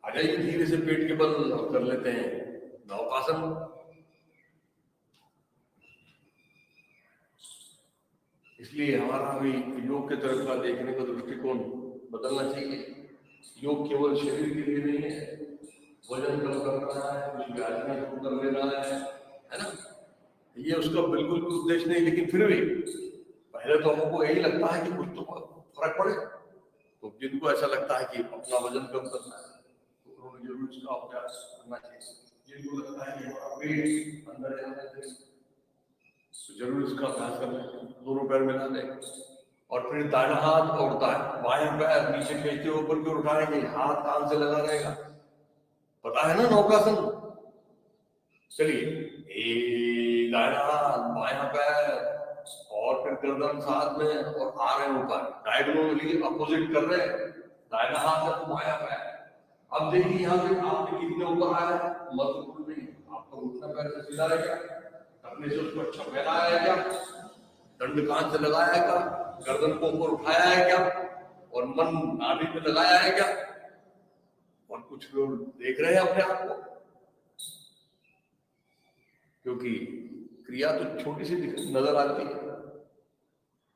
आ जाइए धीरे से पेट के बल कर लेते हैं नौकासन। इसलिए हमारा भी योग के तरफ का देखने का दृष्टिकोण बदलना चाहिए। योग केवल शरीर के लिए नहीं है, वजन कम करना है, कुछ व्याधियां दूर कर लेना है ना, ये उसका बिल्कुल भी उद्देश्य नहीं। लेकिन फिर भी पहले तो हमको यही लगता है कि कुछ तो फर्क पड़े, तो जिनको ऐसा लगता है कि अपना वजन कम करना है तो उन्होंने जरूर इसका अभ्यास करना चाहिए। जिनको लगता है कि पेट अंदर जाना चाहिए तो जरूर इसका अभ्यास करना चाहिए। दोनों पैर मिला दें और फिर दाहिना हाथ और बाएं पैर नीचे खींचते हुए ऊपर की ओर उठाएंगे, हाथ कान से लगा रहेगा। पता है ना नौकासन। चलिए दाहिना हाथ बायां पैर और फिर फिर गर्दन साथ में और आ रहे हैं ऊपर, डायगोनली अपोजिट कर रहे हैं, दाहिना हाथ से घुमाया हुआ है। अब देखिए यहाँ पे आपने कितने ऊपर आया है, महत्वपूर्ण नहीं, आपका घुटना पैर से सीधा है क्या, अपने से उसको अच्छा फैलाया है क्या, दंड कान से लगाया है क्या, गर्दन को ऊपर उठाया है क्या, और मन नाभि पे लगाया है क्या, और कुछ लोग देख रहे हैं अपने आप को, क्योंकि क्रिया तो छोटी सी नजर आती है,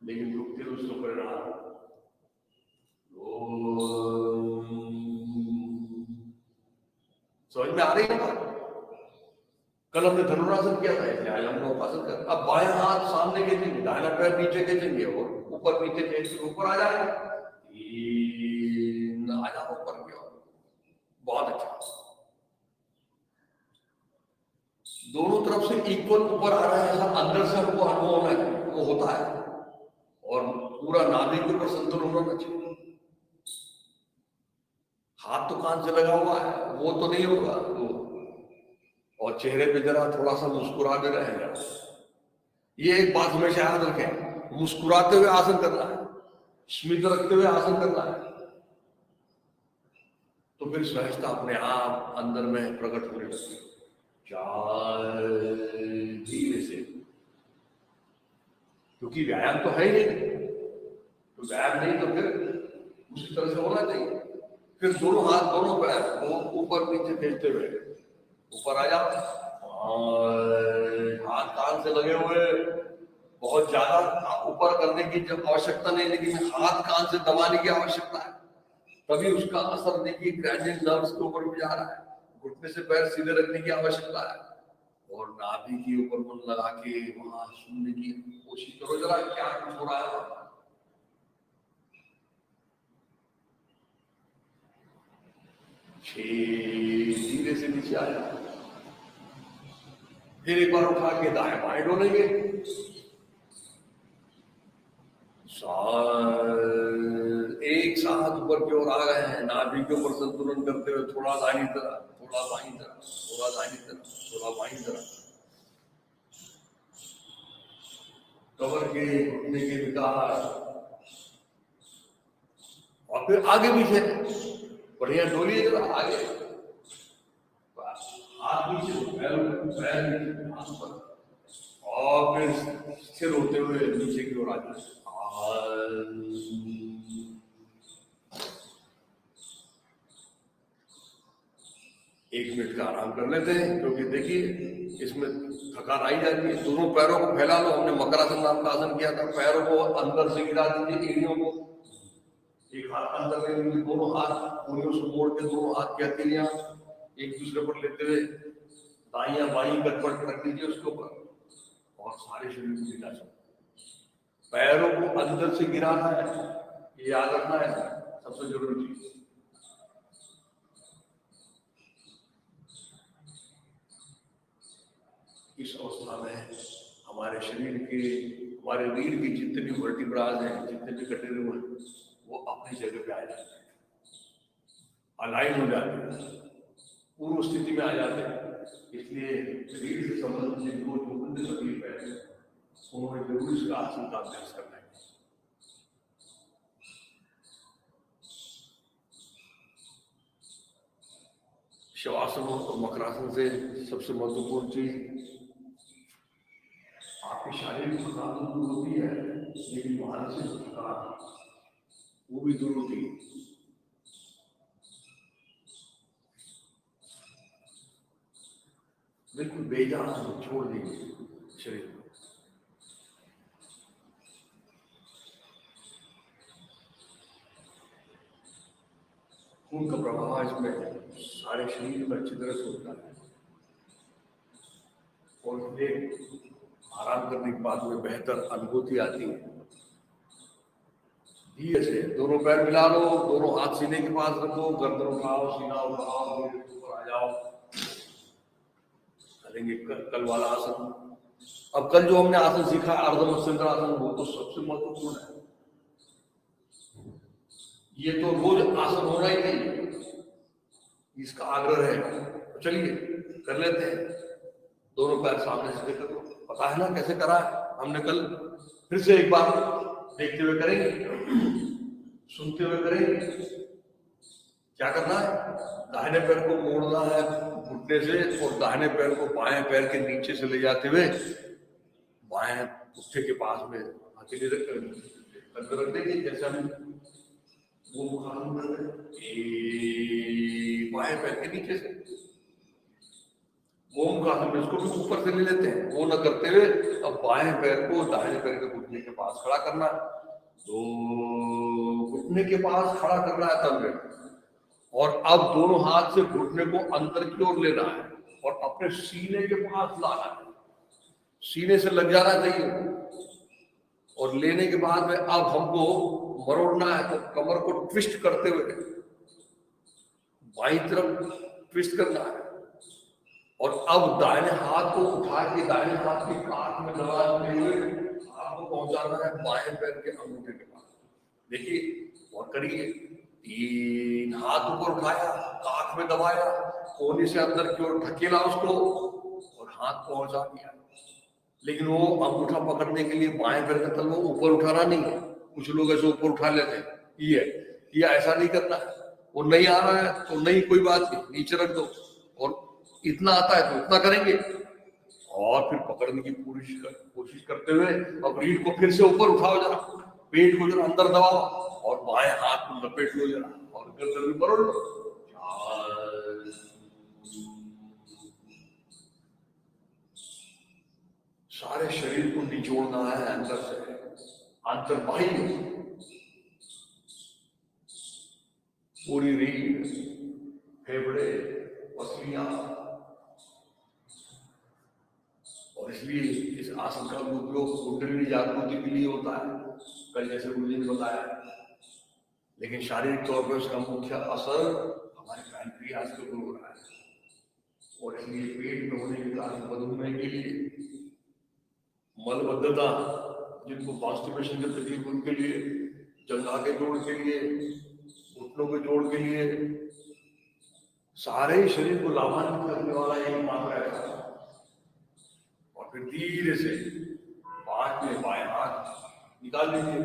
लेकिन रुकते हुए उसको परिणाम समझ में आ रही है बात। कल हमने धनुरासन किया था, इसलिए आज हम उपासन कर। अब बाएं हाथ सामने खींचेंगे, दाहिना पैर नीचे खींचेंगे और ऊपर नीचे खींच ऊपर आ जाएगा, आ जाओ ऊपर की ओर, बहुत अच्छा। दोनों तरफ से इक्वल ऊपर आ रहा है, अंदर से हमको अनुभव होना चाहिए, वो होता है, और पूरा नाभि के ऊपर संतुलन होना चाहिए। हाथ तो कान से लगा हुआ है, वो तो नहीं होगा वो, और चेहरे पे जरा थोड़ा सा मुस्कुरा भी रहेगा। ये एक बात हमेशा याद रखें, मुस्कुराते हुए आसन करना है, स्मित रखते हुए आसन करना है, तो फिर सहजता अपने आप अंदर में प्रकट होने लगती है। धीरे से, क्योंकि व्यायाम तो है ही नहीं, तो व्यायाम नहीं तो फिर उसी तरह से होना चाहिए। फिर दोनों हाथ दोनों पैर ऊपर नीचे खींचते हुए ऊपर आ जाओ, और हाथ कान से लगे हुए, बहुत ज्यादा ऊपर करने की जब आवश्यकता नहीं, लेकिन हाथ कान से दबाने की आवश्यकता है, तभी उसका असर देखिए ग्रैंडियन नर्व्स के ऊपर भी जा रहा है। घुटने से पैर सीधे रखने की आवश्यकता है, और नाभि के ऊपर मन लगा के वहां सुनने की कोशिश करो जरा, क्या कुछ हो रहा है। धीरे से नीचे आया, फिर एक बार उठा के दाएं बाएं डोलेंगे, एक साथ ऊपर की ओर आ गए हैं, नाभि के ऊपर संतुलन करते हुए थोड़ा दाहिनी तरफ, थोड़ा बाईं तरफ, थोड़ा दाहिनी तरफ, थोड़ा बाईं तरफ, कमर के घुटने के विकास, और फिर आगे पीछे बढ़िया डोलिए जरा आगे, हाथ नीचे, पैर नीचे, हाथ पर, और फिर स्थिर होते हुए नीचे की ओर आ जाए। 1 मिनट का आराम कर लेते हैं, क्योंकि देखिए इसमें थकान आई जाती है। दोनों पैरों को फैला लो, हमने मकरासन नाम का आसन किया था, पैरों को अंदर से गिरा दीजिए, एड़ियों को एक हाथ अंदर ले लीजिए, दोनों हाथ उंगलियों से मोड़ के दोनों हाथ की हथेलियां एक दूसरे पर लेते हुए दाइया बाई गटपट रख दीजिए उसके ऊपर, और सारे शरीर को गिरा सकते। पैरों को अंदर से गिराना है, ये याद रखना है सबसे जरूरी चीज। इस अवस्था में हमारे शरीर के, हमारे रीढ़ की जितने भी वर्टिब्रास हैं, जितने भी कटेरे हुए हैं, वो अपनी जगह पे आ जाते हैं, अलाइन हो जाते हैं, पूर्व स्थिति में आ जाते हैं। इसलिए शरीर से संबंधित जिनको जो तकलीफ है, उन्होंने जरूर इसका आसन का अभ्यास करना है। शवासन और मकरासन से सबसे महत्वपूर्ण चीज, आपकी शारीरिक थकान तो दूर होती है, लेकिन मानसिक थकान वो भी दूर होती है। बिल्कुल बेजान छोड़ दीजिए शरीर को। खून का प्रवाह इसमें सारे शरीर में अच्छी तरह से होता है, और फिर आराम करने के बाद में बेहतर अनुभूति आती है। धीरे से दोनों पैर मिला लो, दोनों हाथ सीने के पास रखो, गर्दन उठाओ, सीना उठाओ, ऊपर आ जाओ, करेंगे कल वाला आसन। अब कल जो हमने आसन सीखा अर्धमस्तिष्क आसन, वो तो सबसे महत्वपूर्ण है। ये तो रोज आसन होना ही नहीं, इसका आग्रह है। तो चलिए कर लेते हैं। दोनों पैर सामने से कर लो, पता है ना कैसे करा है हमने कल, फिर से एक बार देखते हुए करेंगे, सुनते हुए करेंगे। क्या करना है? दाहिने पैर को मोड़ना है घुटने से और दाहिने पैर को बाएं पैर के नीचे से ले जाते हुए बाएं पुट्ठे के पास में हथेली रख देंगे, जैसे हम वो बाएं पैर के नीचे से ओम का हम इसको भी ऊपर से ले लेते हैं। वो न करते हुए अब बाएं पैर को दाहिने पैर के घुटने के पास खड़ा करना है, तो घुटने के पास खड़ा करना है तब में, और अब दोनों हाथ से घुटने को अंदर की ओर लेना है और अपने सीने के पास लाना है, सीने से लग जाना चाहिए। और लेने के बाद में अब हमको मरोड़ना है, तो कमर को ट्विस्ट करते हुए बाईं तरफ ट्विस्ट करना है और अब दाहिने हाथ को उठा के दाहिने हाथ की काट में दबाते हुए आपको पहुंचाना है बाएं पैर के अंगूठे के पास। देखिए और करिए, 3 हाथ ऊपर उठाया, काट में दबाया, कोने से अंदर की ओर धकेला उसको और हाथ पहुंचा दिया। लेकिन वो अंगूठा पकड़ने के लिए बाएं पैर का तलवा ऊपर उठाना नहीं है। कुछ लोग ऐसे ऊपर उठा लेते हैं, ये ऐसा नहीं करना है। वो नहीं आ रहा है तो नहीं, कोई बात नहीं, नीचे रख दो, और इतना आता है तो इतना करेंगे और फिर पकड़ने की कोशिश करते हुए अब रीढ़ को फिर से ऊपर उठाओ, जरा पेट को जरा अंदर दबाओ और बाएं हाथ को लपेट लो जरा और गर्दन में मरोड़ लो। सारे शरीर को निचोड़ना है अंदर से, अंतर्बाह्य पूरी रीढ़, फेफड़े, पसलियां। और इसलिए इस आसन का उपयोग कुंडलिनी जागृति के लिए होता है, कल जैसे गुरु जी ने बताया। लेकिन शारीरिक तौर पर उसका मुख्य असर हमारे पैंक्रियास के ऊपर हो रहा है, और इसलिए पेट में होने के कारण मधुमेह के लिए, मलबद्धता जिनको कॉन्स्टिपेशन की तकलीफ, उनके लिए, जंघा के जोड़ के लिए, घुटनों के जोड़ के लिए, सारे शरीर को लाभान्वित करने वाला एक मात्रा है। और फिर धीरे से पांच में बाएं हाथ निकाल लीजिए,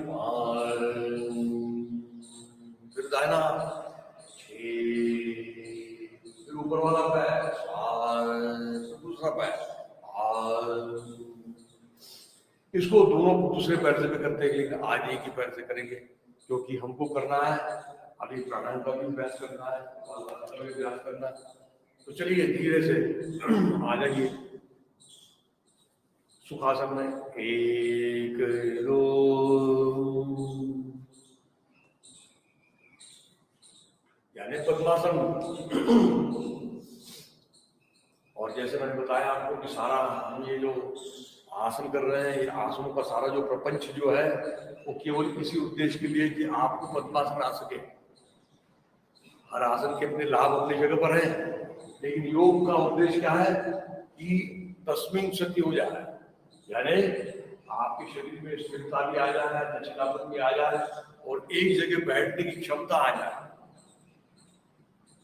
फिर दाहिना, फिर ऊपर वाला पैर, दूसरा पैर, इसको दोनों दूसरे पैर से भी करते हैं, लेकिन आज एक ही पैर से करेंगे क्योंकि हमको करना है अभी प्राणायाम का भी अभ्यास करना है, का भी अभ्यास करना है। तो चलिए धीरे से आ जाइए सुखासन में। 1 2, यानी पद्मासन। और जैसे मैंने बताया आपको कि सारा हम ये जो आसन कर रहे हैं, ये आसनों का सारा जो प्रपंच जो है वो केवल इसी उद्देश्य के लिए कि आपको पद्मासन आ सके। हर आसन के अपने लाभ अपनी जगह पर है, लेकिन योग का उद्देश्य क्या है कि तस्मिन सती हो जाए, यानी आपके शरीर में स्थिरता भी आ जाए, लचीलापन भी आ जाए और एक जगह बैठने की क्षमता आ जाए।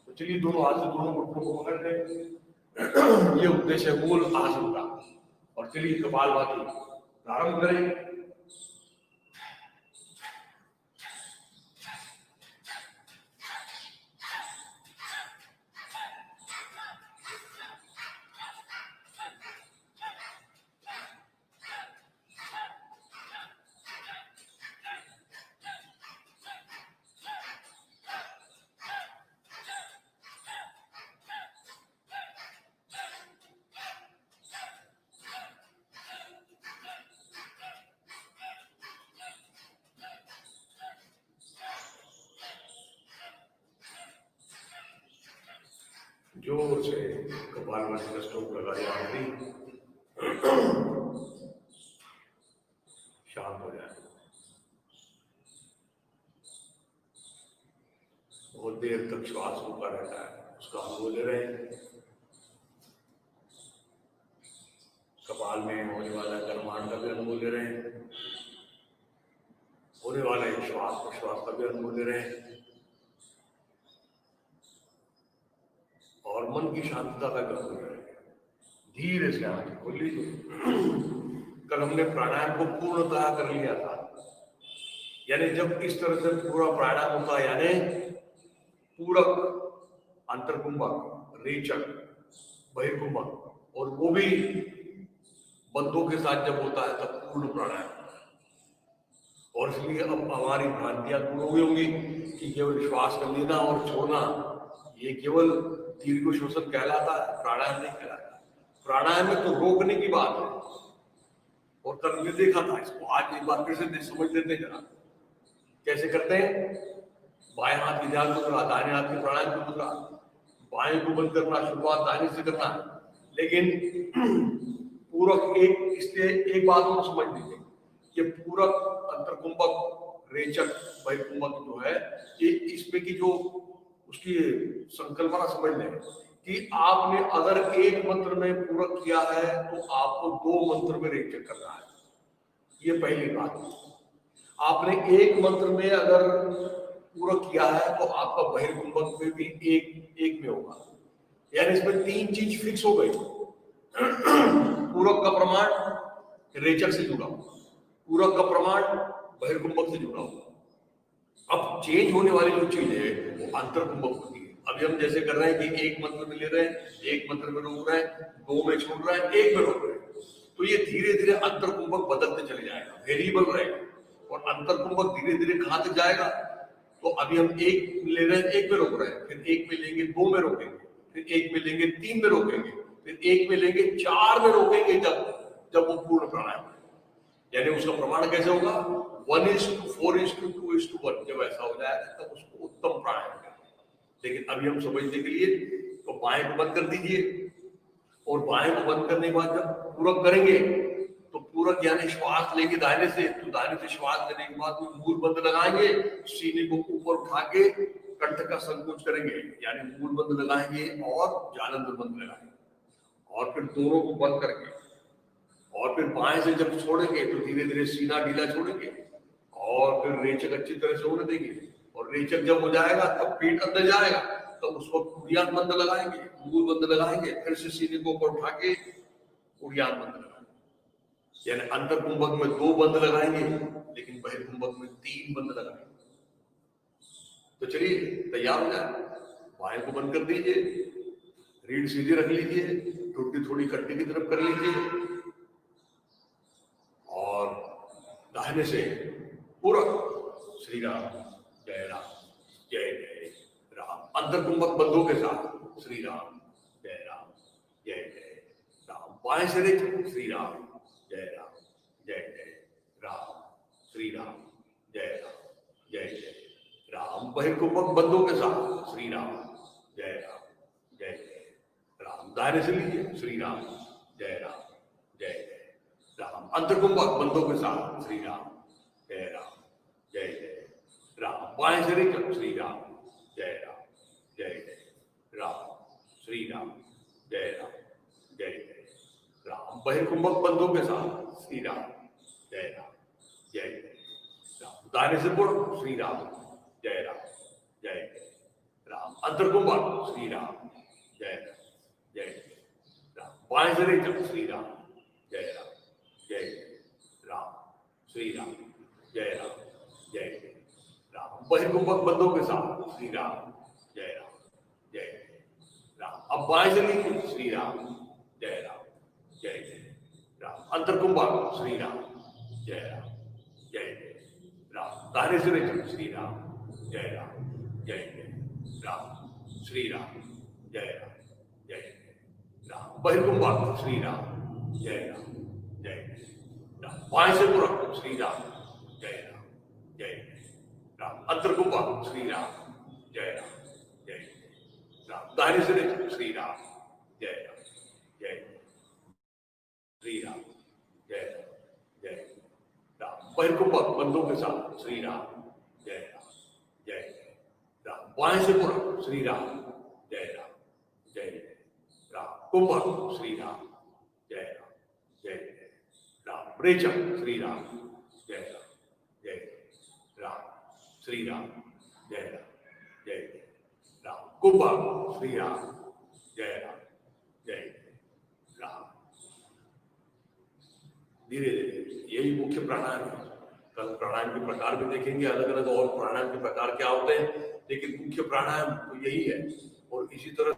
तो चलिए दोनों हाथ से दोनों घुटनों को पकड़ लें, ये उद्देश्य है मूल आसन का। और चलिए कपालभाति प्रारंभ करें। जोर से कपालभाति का स्ट्रोक लगाया, शांत हो जाए। बहुत देर तक श्वास ऊपर रहता है, उसका अनुभव ले रहे हैं। कपाल में होने वाला कर्मांड का भी अनुभव ले रहे हैं, होने वाले श्वास प्रश्वास का भी अनुभव ले रहे हैं, और मन की शांतता का भी अनुभव ले रहे हैं। धीरे से आंखें खोल लीजिए। कल हमने प्राणायाम को पूर्णतः कर लिया था। यानी जब इस तरह से पूरा प्राणायाम होता है, यानी पूरक, अंतर्कुंभक, रेचक, बहिर्कुंभक, और वो भी बंधों के साथ जब होता है तब पूर्ण प्राणायाम। और इसलिए अब हमारी भ्रांतियां दूर हो गई होंगी कि केवल श्वास कर लेना और छोड़ना ये केवल दीर्घ श्वसन कहलाता है, प्राणायाम नहीं कहलाता। प्राणायाम में तो रोकने की बात है। और कल हमने देखा था इसको, आज एक बार फिर से समझ लेते हैं जरा कैसे करते हैं। बाएं हाथ की ध्यान मुद्रा, दाहिने हाथ की प्राणायाम की मुद्रा, बाएं को बंद करना, शुरुआत दाहिने से करना है। लेकिन पूरक एक, इसलिए एक बात और समझ लीजिए कि पूरक, अंतर्कुंभक, रेचक, बहिर्कुंभक जो है ये इसमें की जो उसकी संकल्पना समझ लें कि आपने अगर एक मंत्र में पूरक किया है तो आपको 2 मंत्र में रेचक करना है। ये पहली बात। आपने एक मंत्र में अगर पूरक किया है तो आपका बहिर्कुंभक में भी एक में होगा। यानी इसमें 3 चीज फिक्स हो गई। पूरक का प्रमाण रेचक से जुड़ा हुआ, पूरक का प्रमाण बहिर्कुंभक से जुड़ा हुआ। अब चेंज होने वाली जो चीज है वो अंतर्कुंभक होती है। अभी हम जैसे कर रहे हैं कि एक मंत्र में ले रहे हैं, एक मंत्र में रोक रहे हैं, 2 में छोड़ रहे हैं, 1 में रोक रहे हैं, तो ये धीरे धीरे अंतर्कुंभक बदलते चले जाएगा, वेरिएबल रहेगा। और अंतर्कुंभक धीरे धीरे कहां तक जाएगा, तो अभी हम 1 ले रहे हैं, 1 में रोक रहे हैं, फिर 1 में लेंगे, 2 में रोकेंगे, फिर 1 में लेंगे, 3 में रोकेंगे, फिर 1 में लेंगे, 4 में रोकेंगे, जब वो पूर्ण प्राणायाम है। यानी उसका प्रमाण कैसे होगा, 1:4:2:1। जब ऐसा हो जाएगा तब उसको उत्तम प्राणायाम करेंगे। लेकिन अभी हम समझने के लिए तो बाएं को बंद कर दीजिए, और बाएं को बंद करने के बाद जब पूरक करेंगे तो पूरक यानी श्वास लेंगे दाहिने से, तो दाहिने से श्वास लेने के बाद मूल बंद लगाएंगे, सीने को ऊपर उठा के कंठ का संकोच करेंगे, यानी मूल बंद लगाएंगे और जालंधर बंद लगाएंगे, और फिर दोनों को बंद करके, और फिर बाएं से जब छोड़ेंगे तो धीरे धीरे सीना ढीला छोड़ेंगे, और फिर रेचक अच्छी तरह से होने देंगे। और रेचक जब हो जाएगा तब पेट अंदर जाएगा, तो उसको उड़ियान बंद लगाएंगे, मूल बंद लगाएंगे, फिर से सीने को ऊपर उठा के उड़ियान बंद लगाएंगे। यानी अंतर्कुंभक में 2 बंद लगाएंगे, लेकिन बहिर्कुंभक में 3 बंद लगाएंगे। तो चलिए तैयार हो जाए। बाएं को बंद कर दीजिए, रीढ़ सीधी रख लीजिए, टुट्टी थोड़ी कट्टी की तरफ कर लीजिए, और दाहिने से पूरक श्री राम जय राम जय जय राम, अंतर्कुंभक बंधों के साथ श्री राम जय जय राम। बाएं से रेचक श्री राम जय जय राम, श्री राम जय जय राम। बहिर्कुंभक बंधों के साथ श्री राम जय राम। दाहिने से लीजिए श्री राम जय राम। अंतर्कुंभक बंधों के साथ श्री राम जय राम। बाएं से रेचक श्री राम जय राम, श्री राम जय राम। बहिर्कुंभक बंधों के साथ श्री राम जय राम। दाहिने से पूर्व श्री राम जय राम। अंतर्कुंभक श्री राम जय राम। बाएं से रेचक श्री राम जय राम, श्री राम जय राम। बहिर्कुंभक बंधों के साथ श्री राम जय राम। अब बाएं से लीजिए श्री राम जय राम। अंतर्कुंभक श्री राम जय राम। दाहिने से रेचक श्री राम जय राम, श्री राम जय राम। बहिर्कुंभक श्री राम जय राम। बाएं से पूरक श्री राम जय राम। अंतर्कुंभक श्री राम जय राम। दाहिने से रेचक श्री राम जय श्री राम जय राम। बहिर्कुंभक बंधों के साथ श्री राम जय राम। बाएं से पूरक श्री राम जय राम। कुंभक श्री राम जय राम। रेचक श्री राम जय राम, श्री राम जय राम। कुंभक श्री राम जय राम। धीरे धीरे, यही मुख्य प्राणायाम है। कल प्राणायाम के प्रकार भी देखेंगे, अलग अलग और प्राणायाम के प्रकार क्या होते हैं, लेकिन मुख्य प्राणायाम तो यही है। और इसी तरह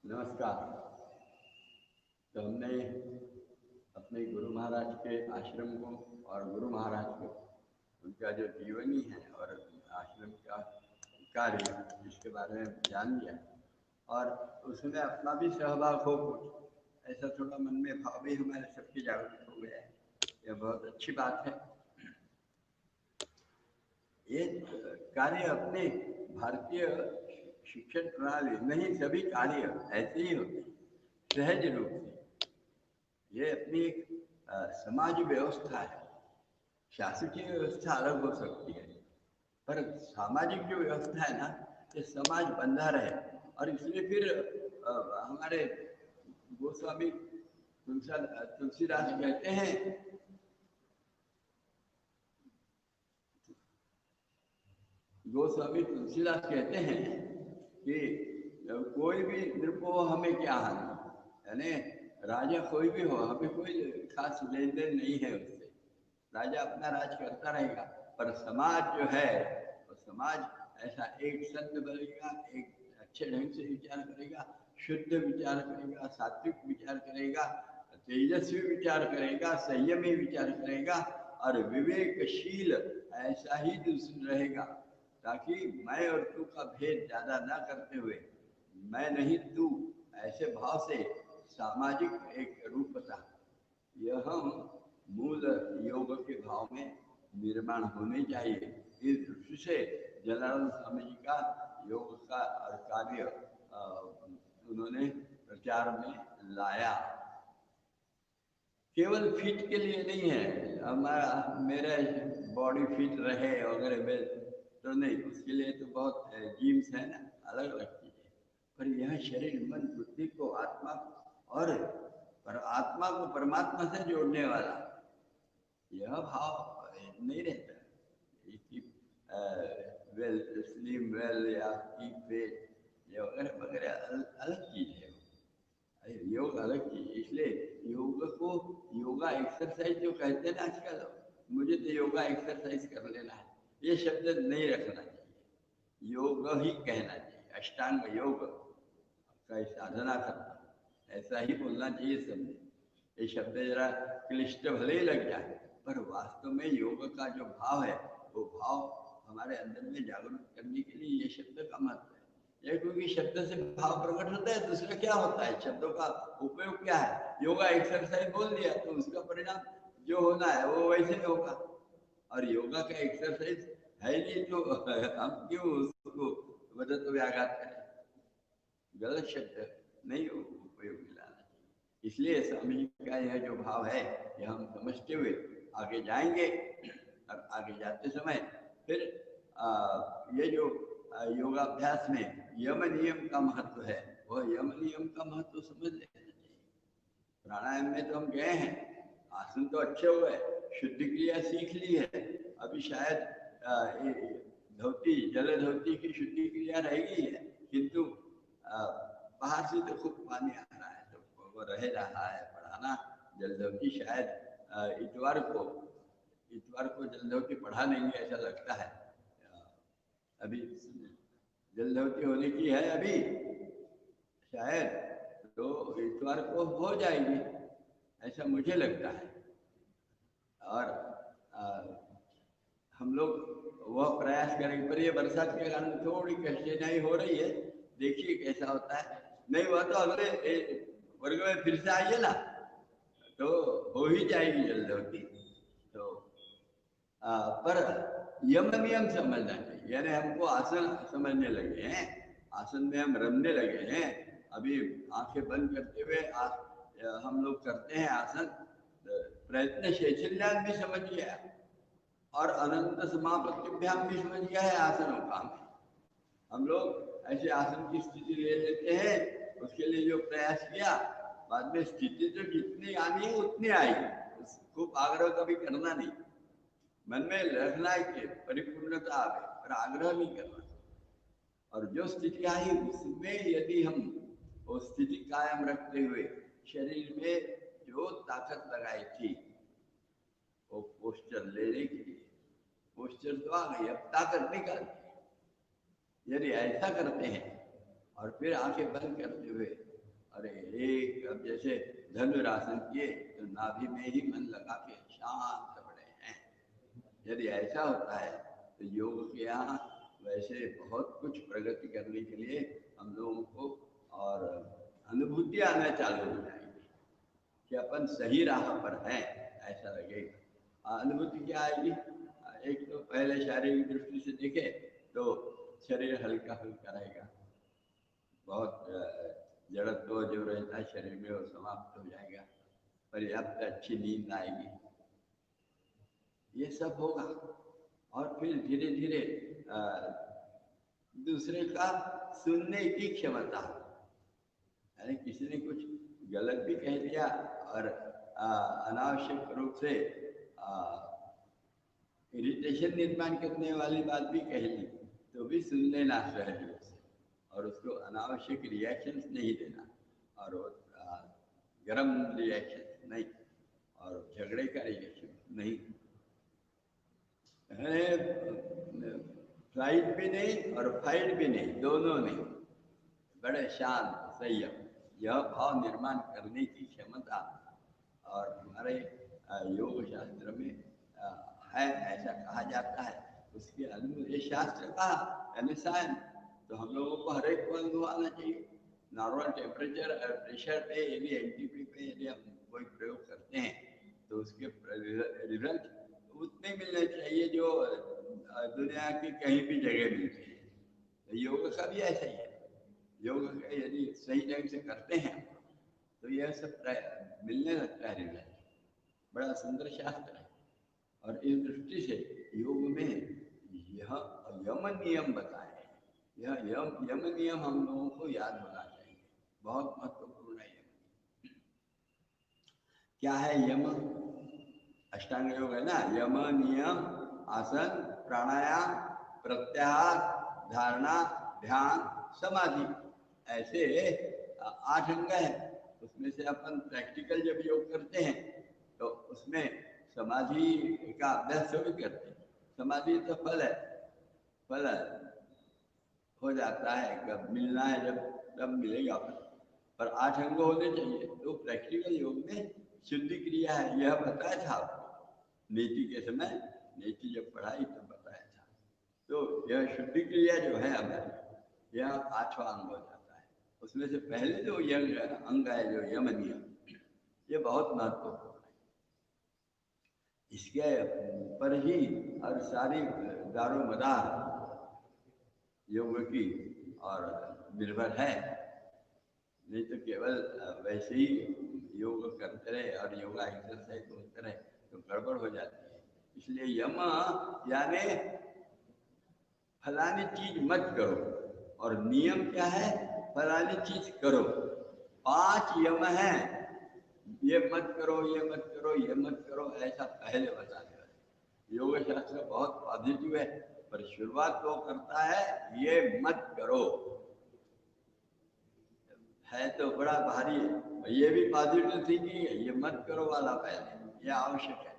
नमस्कार। तो हमने अपने गुरु महाराज के आश्रम को और गुरु महाराज को उनका जो जीवनी है और आश्रम का कार्य इसके बारे में जान लिया और उसमें अपना भी सहभाग हो कुछ ऐसा थोड़ा मन में भाव भी हमारे सबके जागृत हो गया है। यह बहुत अच्छी बात है। ये कार्य अपने भारतीय शिक्षण प्रणाली नहीं, सभी कार्य ऐसे ही होते सहज रूप से। ये अपनी एक समाज व्यवस्था है। शासकीय व्यवस्था अलग हो सकती है, पर सामाजिक जो व्यवस्था है ना, ये समाज बंधा रहे। और इसलिए फिर हमारे गोस्वामी तुलसीदास कहते हैं, गोस्वामी तुलसीदास कहते हैं कि कोई भी नृपो हमें क्या हानि, यानी राजा कोई भी हो, हमें कोई खास लेन देन नहीं है उससे। राजा अपना राज करता रहेगा, पर समाज जो है वो समाज ऐसा एक संत बनेगा, एक अच्छे ढंग से विचार करेगा, शुद्ध विचार करेगा, सात्विक विचार करेगा, तेजस्वी विचार करेगा, संयमी विचार करेगा और विवेकशील ऐसा ही दूसरा रहेगा, ताकि मैं और तू का भेद ज्यादा ना करते हुए मैं नहीं तू ऐसे भाव से सामाजिक एक रूपता, यह हम मूल योग के भाव में निर्माण होने चाहिए। इस दृष्टि से जलानंद स्वामी जी का योग का कार्य उन्होंने प्रचार में लाया। केवल फिट के लिए नहीं है, हमारा मेरा बॉडी फिट रहे वगैरह तो नहीं, उसके लिए तो बहुत जिम्स है ना, अलग अलग चीजें। पर यह शरीर मन बुद्धि को आत्मा और पर आत्मा को परमात्मा से जोड़ने वाला यह भाव नहीं रहता। वेल स्लिम वेल या कीप वेट ये वगैरह वगैरह अलग चीज है, योग अलग चीज। इसलिए योग को योगा एक्सरसाइज जो कहते हैं ना आजकल, मुझे तो योगा एक्सरसाइज कर लेना है, ये शब्द नहीं रखना चाहिए, योग ही कहना चाहिए। अष्टांग योग का साधना करना, ऐसा ही बोलना चाहिए सबने। ये शब्द जरा क्लिष्ट भले ही लग जाए, पर वास्तव में योग का जो भाव है वो भाव हमारे अंदर में जागरूक करने के लिए ये शब्द का महत्व है। यह क्योंकि शब्द से भाव प्रकट होता है, दूसरा क्या होता है, शब्दों का उपयोग क्या है। योगा एक्सरसाइज बोल दिया तो उसका परिणाम जो होना है वो वैसे ही होगा, और योगा का एक्सरसाइज है नहीं तो हम क्यों उसको वदत व्याघात करें, गलत शब्द नहीं उपयोग में लाना चाहिए। इसलिए स्वामी जी का यह जो भाव है यह हम समझते हुए आगे जाएंगे। और आगे जाते समय फिर ये जो योगाभ्यास में यम नियम का महत्व है, वह यम नियम का महत्व समझ लेना चाहिए। प्राणायाम में तो हम गए हैं, आसन तो अच्छे हो गए, शुद्ध क्रिया सीख ली है, अभी शायद धोती जल धोती की शुद्धि क्रिया रह गई है, किंतु बाहर से तो खूब पानी आ रहा है तो वो रह रहा है पढ़ाना। जलधौती शायद इतवार को जलधौती पढ़ा देंगे ऐसा लगता है। अभी जलधौती होने की है अभी शायद, तो इतवार को हो जाएगी ऐसा मुझे लगता है। और हम लोग वह प्रयास करेंगे, पर ये बरसात के कारण थोड़ी कठिनाई हो रही है, देखिए कैसा होता है। नहीं हुआ तो अगले वर्ग में फिर से आइए ना, तो हो ही जाएगी जल्दी। तो पर यम नियम समझना चाहिए, यानी हमको आसन समझने लगे हैं, आसन में हम रमने लगे हैं। अभी आंखें बंद करते हुए हम लोग करते हैं आसन, प्रयत्न शैथिल्यान भी समझ गया और अनंत समापत्तिभ्याम भी समझ गया है आसनों का। हम लोग ऐसे आसन की स्थिति ले लेते हैं, उसके लिए जो प्रयास किया, बाद में स्थिति तो जितनी आनी है उतनी आएगी, उसको आग्रह कभी करना नहीं, मन में रखना है कि परिपूर्णता आवे, पर आग्रह नहीं करना। और जो स्थिति आई उसमें यदि हम वो स्थिति कायम रखते हुए शरीर में जो ताकत लगाई थी वो पोस्चर लेने के लिए, पोस्चर तो आ गई, अब ताकत निकाल। यदि ऐसा करते हैं और फिर आंखें बंद करते हुए अरे एक अब जैसे धनुरासन किए तो नाभि में ही मन लगा के शांत पड़े हैं। यदि ऐसा होता है तो योग के यहाँ वैसे बहुत कुछ प्रगति करने के लिए हम लोगों को और अनुभूति आना चालू हो जाएगी कि अपन सही राह पर हैं, ऐसा लगेगा। अनुभूति क्या आएगी? एक तो पहले शारीरिक दृष्टि से देखे तो शरीर हल्का हल्का रहेगा, बहुत जड़त्व जो रहता है शरीर में वो समाप्त हो जाएगा, पर्याप्त अच्छी नींद आएगी, ये सब होगा। और फिर धीरे धीरे दूसरे का सुनने की क्षमता, यानी किसी ने कुछ गलत भी कह दिया और अनावश्यक रूप से इरिटेशन निर्माण करने वाली बात भी कह ली तो भी सुन लेना सहयोग से, और उसको अनावश्यक रिएक्शंस नहीं देना, और गरम रिएक्शन नहीं और झगड़े का रिएक्शन नहीं, फ्लाइट भी नहीं और फाइट भी नहीं, दोनों नहीं, बड़े शांत संयम, यह भाव निर्माण करने की क्षमता। और हमारे योग शास्त्र में है, ऐसा कहा जाता है, उसके अनुसार ये शास्त्र का अनुसार तो हम लोगों को हर एक को अनुभव आना चाहिए। नॉर्मल टेम्परेचर और प्रेशर पे यदि एनटीपी पे यदि हम कोई प्रयोग करते हैं तो उसके रिजल्ट उतने मिलने चाहिए जो दुनिया की कहीं भी जगह मिलते हैं। तो योग का भी ऐसा ही है, योग का यदि सही ढंग से करते हैं तो यह सब मिलने लगता है रिजल्ट। बड़ा सुंदर शास्त्र है, और इस दृष्टि से योग में यह यम नियम बताए, यह यम नियम हम लोगों को याद होना चाहिए, बहुत महत्वपूर्ण है। क्या है यम? अष्टांग योग है ना, यम नियम आसन प्राणायाम प्रत्याहार धारणा ध्यान समाधि, ऐसे 8 अंग है। उसमें से अपन प्रैक्टिकल जब योग करते हैं तो उसमें समाधि का अभ्यास भी करते हैं। समाधि तो फल है, फल हो जाता है, कब मिलना है जब तब मिलेगा फल, पर 8 अंग होने चाहिए। तो प्रैक्टिकल योग में शुद्धि क्रिया है, यह बताया था आपको नीति के समय, नीति जब पढ़ाई तो बताया था। तो यह शुद्धि क्रिया जो है हमारी, यह 8वां अंग हो जाता है। उसमें से पहले जो अंग है जो यम नियम, ये बहुत महत्वपूर्ण है। इसके पर ही और सारी दारोमदार योग की और निर्भर है, नहीं तो केवल वैसे ही योग करते रहे और योगा एक्सरसाइज होते रहे तो गड़बड़ हो जाती है। इसलिए यम यानी फलानी चीज मत करो, और नियम क्या है? फलानी चीज करो। 5 यम है, ये मत करो, ये मत करो, ये मत करो, ऐसा पहले बताने वाले। योग शास्त्र बहुत पॉजिटिव है, पर शुरुआत तो करता है ये मत करो, है तो बड़ा भारी है। ये भी पॉजिटिव थिंकिंग है, ये मत करो वाला पहले, ये आवश्यक है।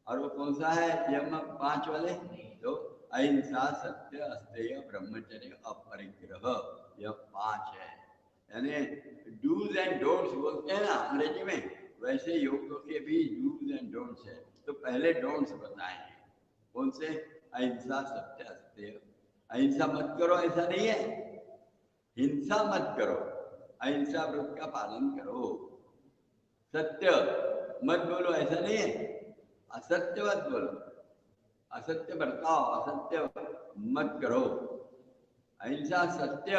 और वो कौन सा है? यम 5 वाले, तो अहिंसा सत्य अस्तेय ब्रह्मचर्य अपरिग्रह, यह 5 है। यानी डूज एंड डोंट्स बोलते हैं ना अंग्रेजी में, वैसे योग के भी डूज एंड डोंट्स है। तो पहले डोंट्स बताए हैं, कौन से? अहिंसा सत्य अस्तेय, अहिंसा मत करो ऐसा नहीं है, हिंसा मत करो, अहिंसा व्रत का पालन करो। सत्य मत बोलो ऐसा नहीं है, असत्य मत बोलो, असत्य बरताओ, असत्य मत करो। अहिंसा सत्य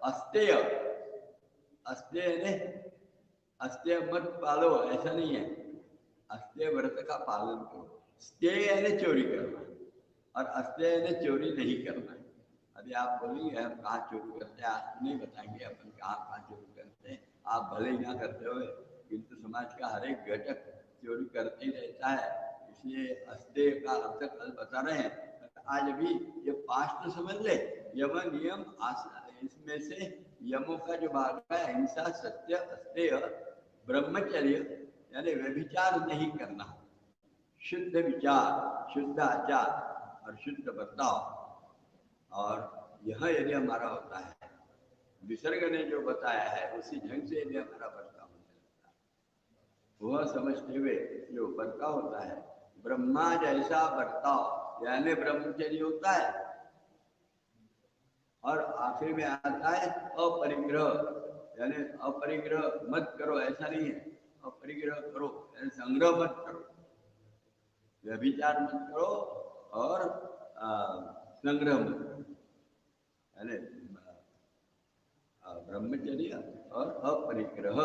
अस्तेय, अस्तेय ने अस्तेय मत पालो ऐसा नहीं है, अस्तेय व्रत का पालन करो। स्तेय यानी चोरी करना, और अस्तेय यानी चोरी नहीं करना। अभी आप बोलेंगे हम कहाँ चोरी करते हैं, आज नहीं बताएंगे अपन कहाँ चोरी करते हैं। आप भले ही ना करते हुए, किंतु समाज का हर एक घटक चोरी करते ही रहता है। इसलिए अस्तेय का अर्थ कल बता रहे हैं। आज अभी ये 5 तो समझ ले, यम नियम इसमें से यमों का जो भाग है हिंसा सत्य अस्तेय ब्रह्मचर्य, यानी व्यभिचार नहीं करना, शुद्ध विचार, शुद्ध आचार और शुद्ध बर्ताव। और यह यदि हमारा होता है, विसर्ग ने जो बताया है उसी ढंग से यदि हमारा बर्ताव होने लगता है, वह समझते हुए जो बर्ताव होता है ब्रह्मा जैसा बर्ताव यानी ब्रह्मचर्य होता है। और आखिर में आता है अपरिग्रह, यानी अपरिग्रह मत करो, ऐसा नहीं है, अपरिग्रह करो यानी संग्रह मत करो, व्यभिचार मत करो और संग्रह मत करो, यानी ब्रह्मचर्य और अपरिग्रह,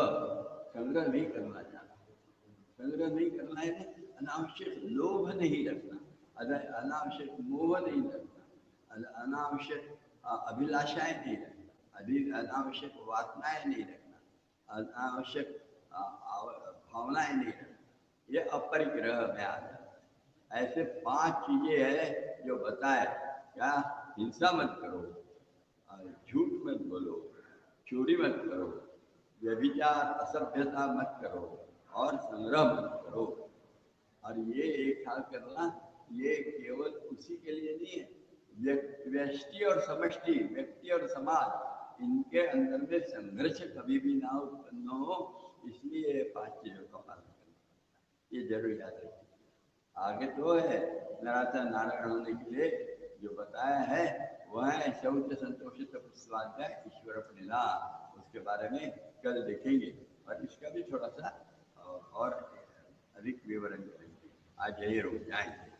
संग्रह नहीं करना चाहता, संग्रह नहीं करना है, अनावश्यक लोभ नहीं रखना, अनावश्यक मोह नहीं रखना, अनावश्यक अभिलाषाएं नहीं रखना, अनावश्यक वासनाएं नहीं रखना, अनावश्यक भावनाएं नहीं रखना, ये अपरिग्रह में आ जाता है। ऐसे 5 चीजें हैं जो बताए, क्या? हिंसा मत करो, झूठ मत बोलो, चोरी मत करो, व्यभिचार असभ्यता मत करो और संग्रह मत करो। और ये एक ख्याल करना, ये केवल उसी के लिए नहीं है, व्यष्टि और समष्टि, व्यक्ति और समाज, इनके अंदर में संघर्ष कभी भी ना उत्पन्न हो, इसलिए 5 चीजों का पालन करना पड़ता है, ये जरूर याद रखिए। आगे तो है नराचा नारायण होने के लिए जो बताया है वह है शौच संतोष तप स्वाध्याय ईश्वर प्रणिला, उसके बारे में कल देखेंगे और इसका भी थोड़ा सा और अधिक विवरण करेंगे। आज यही रुक जाएंगे।